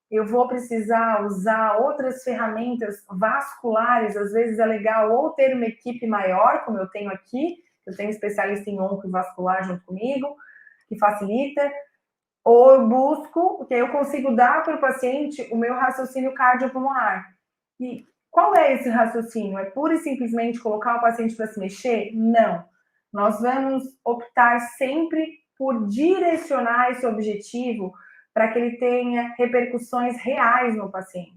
Eu vou precisar usar outras ferramentas vasculares, às vezes é legal ou ter uma equipe maior, como eu tenho aqui, eu tenho especialista em onco e vascular junto comigo, que facilita, ou eu busco, porque eu consigo dar para o paciente o meu raciocínio cardiopulmonar. E qual é esse raciocínio? É pura e simplesmente colocar o paciente para se mexer? Não. Nós vamos optar sempre por direcionar esse objetivo para que ele tenha repercussões reais no paciente.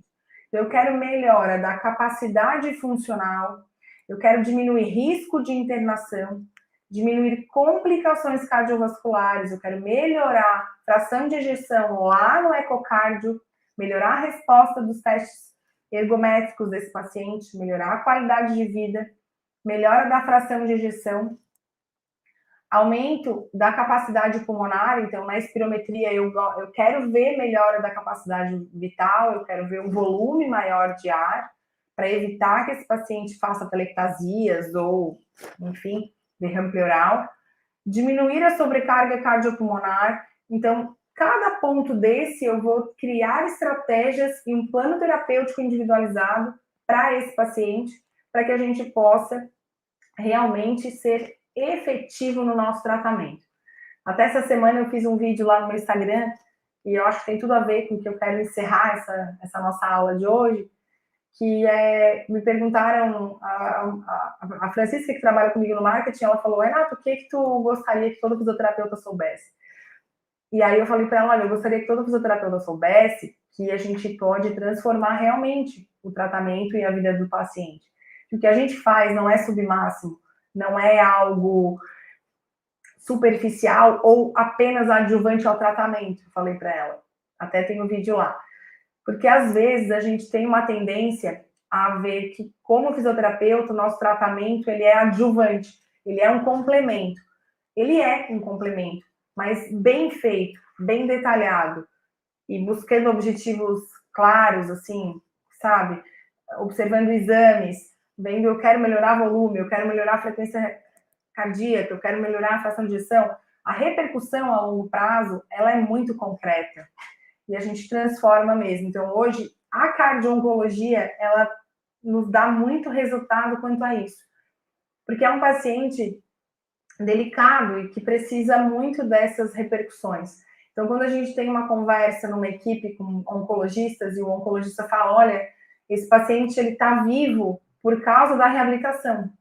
Eu quero melhora da capacidade funcional, eu quero diminuir risco de internação, diminuir complicações cardiovasculares, eu quero melhorar fração de ejeção lá no ecocárdio, melhorar a resposta dos testes ergométricos desse paciente, melhorar a qualidade de vida, melhora da fração de ejeção, aumento da capacidade pulmonar. Então, na espirometria, eu quero ver melhora da capacidade vital, eu quero ver um volume maior de ar, para evitar que esse paciente faça telectasias ou, enfim, derrame pleural. Diminuir a sobrecarga cardiopulmonar. Então, cada ponto desse, eu vou criar estratégias e um plano terapêutico individualizado para esse paciente, para que a gente possa realmente ser efetivo no nosso tratamento. Até essa semana eu fiz um vídeo lá no meu Instagram, e eu acho que tem tudo a ver com o que eu quero encerrar essa nossa aula de hoje, que me perguntaram, a Francisca, que trabalha comigo no marketing, ela falou, Renato, o que tu gostaria que todo fisioterapeuta soubesse? E aí eu falei para ela, olha, eu gostaria que todo fisioterapeuta soubesse que a gente pode transformar realmente o tratamento e a vida do paciente. Que o que a gente faz não é submáximo, não é algo superficial ou apenas adjuvante ao tratamento, eu falei para ela. Até tem um vídeo lá. Porque às vezes a gente tem uma tendência a ver que, como fisioterapeuta, o nosso tratamento ele é adjuvante, ele é um complemento. Ele é um complemento, mas bem feito, bem detalhado e buscando objetivos claros, assim, sabe? Observando exames, vendo eu quero melhorar volume, eu quero melhorar a frequência cardíaca, eu quero melhorar a fração de ejeção. A repercussão a longo prazo, ela é muito concreta e a gente transforma mesmo. Então, hoje, a cardio-oncologia, ela nos dá muito resultado quanto a isso. Porque é um paciente delicado e que precisa muito dessas repercussões. Então, quando a gente tem uma conversa numa equipe com oncologistas e o oncologista fala, olha, esse paciente ele está vivo por causa da reabilitação,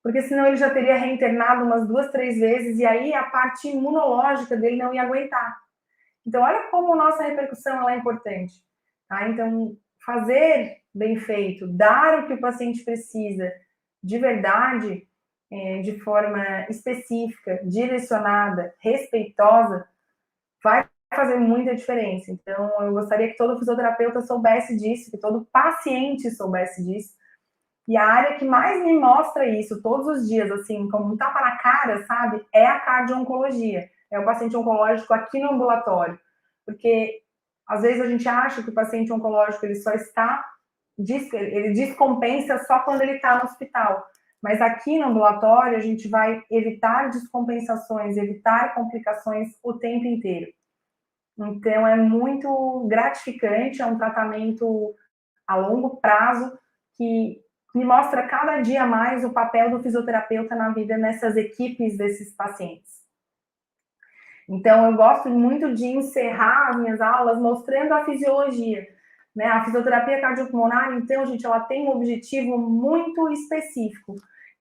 porque senão ele já teria reinternado umas 2, 3 vezes e aí a parte imunológica dele não ia aguentar. Então, olha como a nossa repercussão ela é importante. Tá? Então, fazer bem feito, dar o que o paciente precisa de verdade, de forma específica, direcionada, respeitosa, vai fazer muita diferença. Então, eu gostaria que todo fisioterapeuta soubesse disso, que todo paciente soubesse disso. E a área que mais me mostra isso todos os dias, assim, como um tapa na cara, sabe, é a cardio-oncologia. É o paciente oncológico aqui no ambulatório. Porque, às vezes, a gente acha que o paciente oncológico ele só está, ele descompensa só quando ele está no hospital. Mas aqui no ambulatório, a gente vai evitar descompensações, evitar complicações o tempo inteiro. Então, é muito gratificante, é um tratamento a longo prazo que me mostra cada dia mais o papel do fisioterapeuta na vida nessas equipes desses pacientes. Então, eu gosto muito de encerrar as minhas aulas mostrando a fisiologia. Né? A fisioterapia cardiopulmonar, então, gente, ela tem um objetivo muito específico,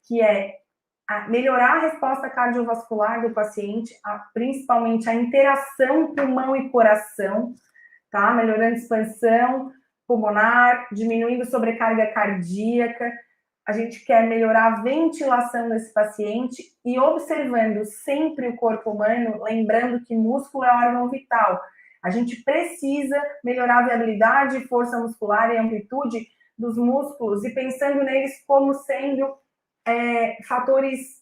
que é melhorar a resposta cardiovascular do paciente, principalmente a interação pulmão e coração, tá? Melhorando a expansão pulmonar, diminuindo sobrecarga cardíaca. A gente quer melhorar a ventilação desse paciente e observando sempre o corpo humano, lembrando que músculo é órgão vital. A gente precisa melhorar a viabilidade, força muscular e amplitude dos músculos e pensando neles como sendo fatores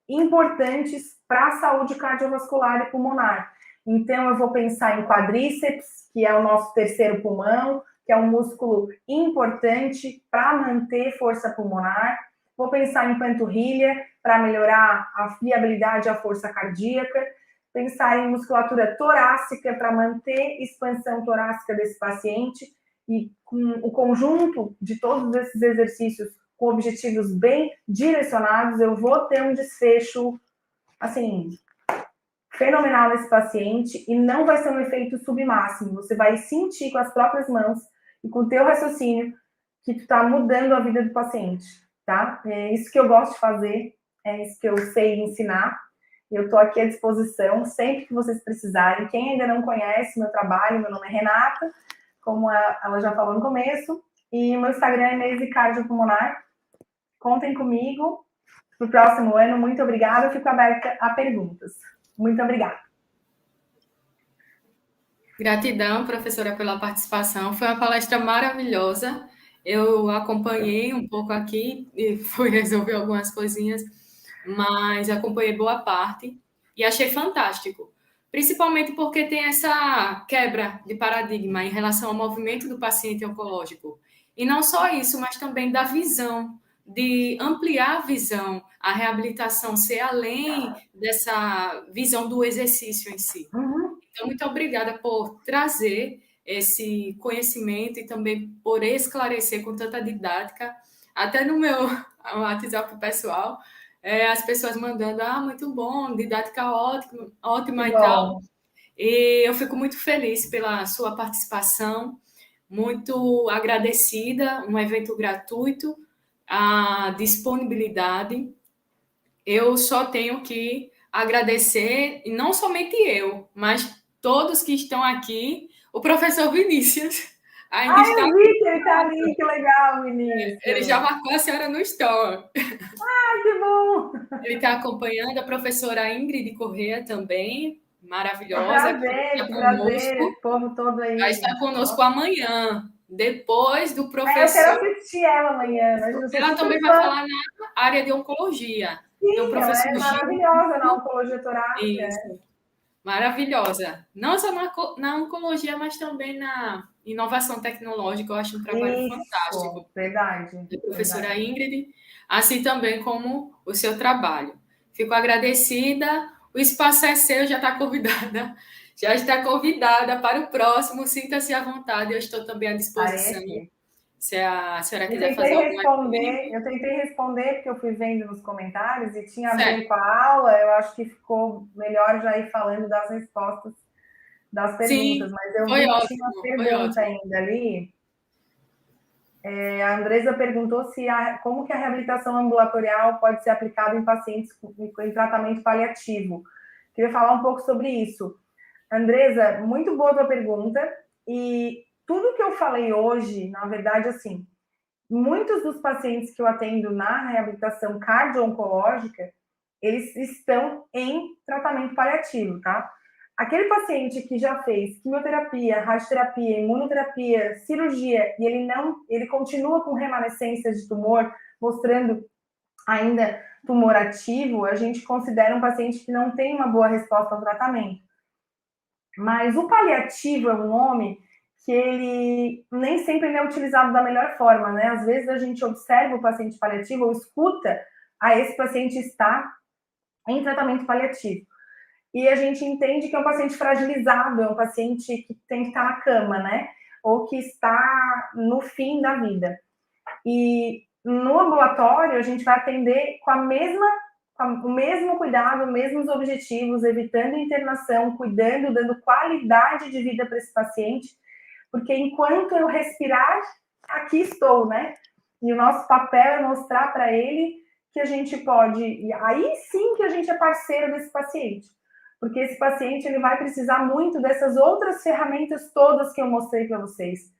importantes para a saúde cardiovascular e pulmonar. Então, eu vou pensar em quadríceps, que é o nosso terceiro pulmão, que é um músculo importante para manter força pulmonar. Vou pensar em panturrilha, para melhorar a viabilidade e a força cardíaca. Pensar em musculatura torácica, para manter expansão torácica desse paciente. E com o conjunto de todos esses exercícios com objetivos bem direcionados, eu vou ter um desfecho, assim, fenomenal nesse paciente e não vai ser um efeito submáximo. Você vai sentir com as próprias mãos e com o teu raciocínio que tu tá mudando a vida do paciente, tá? É isso que eu gosto de fazer, é isso que eu sei ensinar. Eu tô aqui à disposição sempre que vocês precisarem. Quem ainda não conhece meu trabalho, meu nome é Renata, como ela já falou no começo, e meu Instagram é Meise Cardiopulmonar. Contem comigo no próximo ano. Muito obrigada. Eu fico aberta a perguntas. Muito obrigada. Gratidão, professora, pela participação. Foi uma palestra maravilhosa. Eu acompanhei um pouco aqui e fui resolver algumas coisinhas, mas acompanhei boa parte e achei fantástico. Principalmente porque tem essa quebra de paradigma em relação ao movimento do paciente oncológico. E não só isso, mas também da visão, de ampliar a visão, a reabilitação ser além dessa visão do exercício em si. Então, muito obrigada por trazer esse conhecimento e também por esclarecer com tanta didática. Até no meu WhatsApp pessoal, as pessoas mandando, muito bom, didática ótima, ótima e tal. E eu fico muito feliz pela sua participação, muito agradecida, um evento gratuito, a disponibilidade. Eu só tenho que agradecer, e não somente eu, mas todos que estão aqui, o professor Vinícius ainda Ah, está eu vi que ele está ali, que legal, ele já Vinícius. marcou a senhora no store. Ah, que bom! Ele está acompanhando a professora Ingrid Corrêa também, maravilhosa, que está Que prazer, conosco. esse povo todo Vai aí. estar conosco Nossa. amanhã, depois do Eu quero professor. assistir ela amanhã, mas eu sou Ela super também vai fã. falar na área de oncologia. Tem o Sim, ela professor é Gil, maravilhosa na oncologia torácica. isso, maravilhosa. Não só na oncologia, mas também na inovação tecnológica. Eu acho um trabalho Isso, fantástico verdade, da professora verdade. Ingrid, assim também como o seu trabalho. Fico agradecida. O espaço é seu, já está convidada. Já está convidada para o próximo. Sinta-se à vontade, eu estou também à Estarei disposição. aqui. Se a senhora Eu quiser tentei fazer alguma responder, coisa. eu tentei responder porque eu fui vendo nos comentários e tinha a ver Certo. com a aula, eu acho que ficou melhor já ir falando das respostas das perguntas, Sim, mas eu foi vi que tinha uma ótimo, foi pergunta ótimo. ainda ali. A Andresa perguntou se como que a reabilitação ambulatorial pode ser aplicada em pacientes em tratamento paliativo. Queria falar um pouco sobre isso. Andresa, muito boa a tua pergunta. E tudo que eu falei hoje, na verdade, assim, muitos dos pacientes que eu atendo na reabilitação cardio-oncológica, eles estão em tratamento paliativo, tá? Aquele paciente que já fez quimioterapia, radioterapia, imunoterapia, cirurgia, e ele continua com remanescências de tumor, mostrando ainda tumor ativo, a gente considera um paciente que não tem uma boa resposta ao tratamento. Mas o paliativo é um nome que ele nem sempre ele é utilizado da melhor forma, né? Às vezes a gente observa o paciente paliativo ou escuta, esse paciente está em tratamento paliativo. E a gente entende que é um paciente fragilizado, é um paciente que tem que estar na cama, né? Ou que está no fim da vida. E no ambulatório, a gente vai atender com o mesmo cuidado, os mesmos objetivos, evitando internação, cuidando, dando qualidade de vida para esse paciente, porque enquanto eu respirar, aqui estou, né? E o nosso papel é mostrar para ele que a gente pode, e aí sim que a gente é parceiro desse paciente, porque esse paciente ele vai precisar muito dessas outras ferramentas todas que eu mostrei para vocês.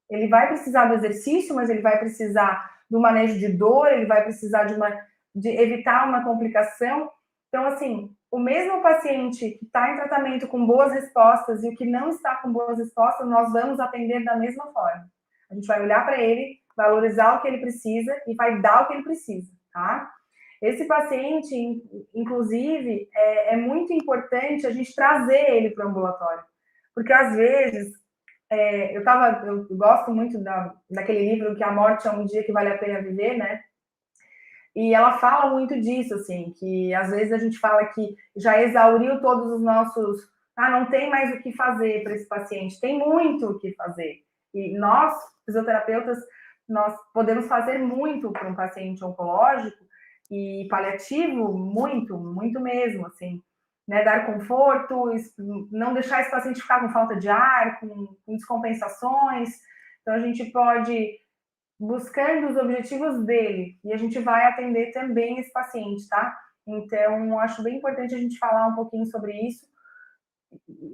Ele vai precisar do exercício, mas ele vai precisar do manejo de dor, ele vai precisar de evitar uma complicação. Então, assim, o mesmo paciente que está em tratamento com boas respostas e o que não está com boas respostas, nós vamos atender da mesma forma. A gente vai olhar para ele, valorizar o que ele precisa e vai dar o que ele precisa, tá? Esse paciente, inclusive, é muito importante a gente trazer ele para o ambulatório, porque às vezes eu gosto muito daquele livro que a morte é um dia que vale a pena viver, né? E ela fala muito disso, assim, que às vezes a gente fala que já exauriu todos os nossos. Ah, não tem mais o que fazer para esse paciente. Tem muito o que fazer. E nós, fisioterapeutas, nós podemos fazer muito para um paciente oncológico e paliativo, muito, muito mesmo, assim. Né, dar conforto, não deixar esse paciente ficar com falta de ar, com descompensações. Então, a gente pode buscando os objetivos dele e a gente vai atender também esse paciente, tá? Então, acho bem importante a gente falar um pouquinho sobre isso.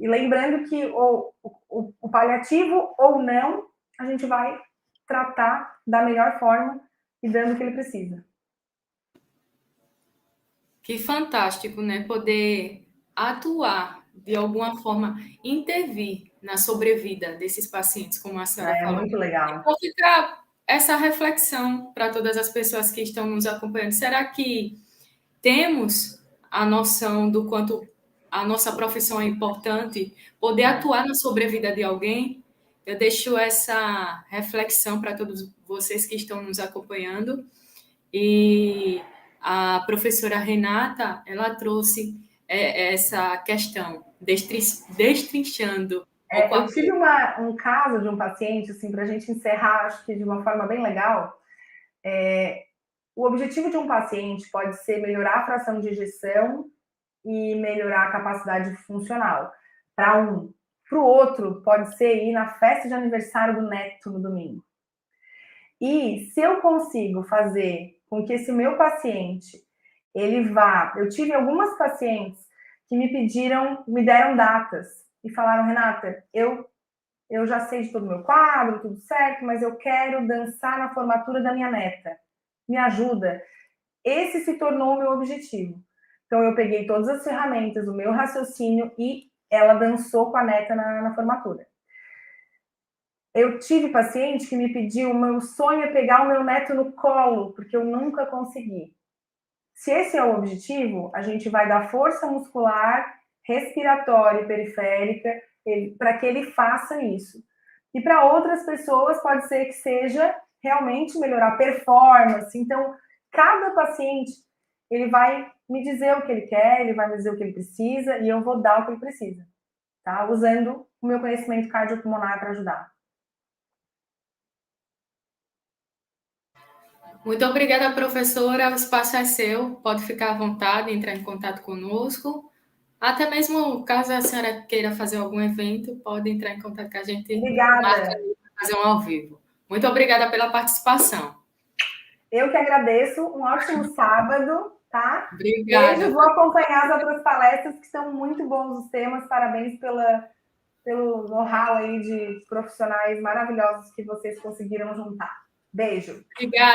E lembrando que o paliativo ou não, a gente vai tratar da melhor forma e dando o que ele precisa. Que fantástico, né? Poder atuar de alguma forma, intervir na sobrevida desses pacientes, como a senhora É falou. muito legal. Então, fica essa reflexão para todas as pessoas que estão nos acompanhando. Será que temos a noção do quanto a nossa profissão é importante? Poder atuar na sobrevida de alguém? Eu deixo essa reflexão para todos vocês que estão nos acompanhando. E a professora Renata, ela trouxe essa questão, destrinchando pouco Eu a tive pouco. um caso de um paciente, assim, para a gente encerrar, acho que de uma forma bem legal. O objetivo de um paciente pode ser melhorar a fração de ejeção e melhorar a capacidade funcional. Para um. Para o outro, pode ser ir na festa de aniversário do neto no domingo. E se eu consigo fazer com que esse meu paciente Eu tive algumas pacientes que me deram datas e falaram, Renata, eu já sei de todo o meu quadro, tudo certo, mas eu quero dançar na formatura da minha neta. Me ajuda. Esse se tornou o meu objetivo. Então, eu peguei todas as ferramentas, o meu raciocínio e ela dançou com a neta na formatura. Eu tive paciente que me pediu, o meu sonho é pegar o meu neto no colo, porque eu nunca consegui. Se esse é o objetivo, a gente vai dar força muscular, respiratória e periférica para que ele faça isso. E para outras pessoas pode ser que seja realmente melhorar a performance. Então, cada paciente, ele vai me dizer o que ele quer, ele vai me dizer o que ele precisa e eu vou dar o que ele precisa, tá? Usando o meu conhecimento cardiopulmonar para ajudar. Muito obrigada, professora. O espaço é seu. Pode ficar à vontade, entrar em contato conosco. Até mesmo caso a senhora queira fazer algum evento, pode entrar em contato com a gente. Marca Obrigada. aí para fazer um ao vivo. Muito obrigada pela participação. Eu que agradeço. Um ótimo sábado, tá? Obrigada. Beijo. Vou acompanhar as outras palestras, que são muito bons os temas. Parabéns pelo know-how aí de profissionais maravilhosos que vocês conseguiram juntar. Beijo. Obrigada.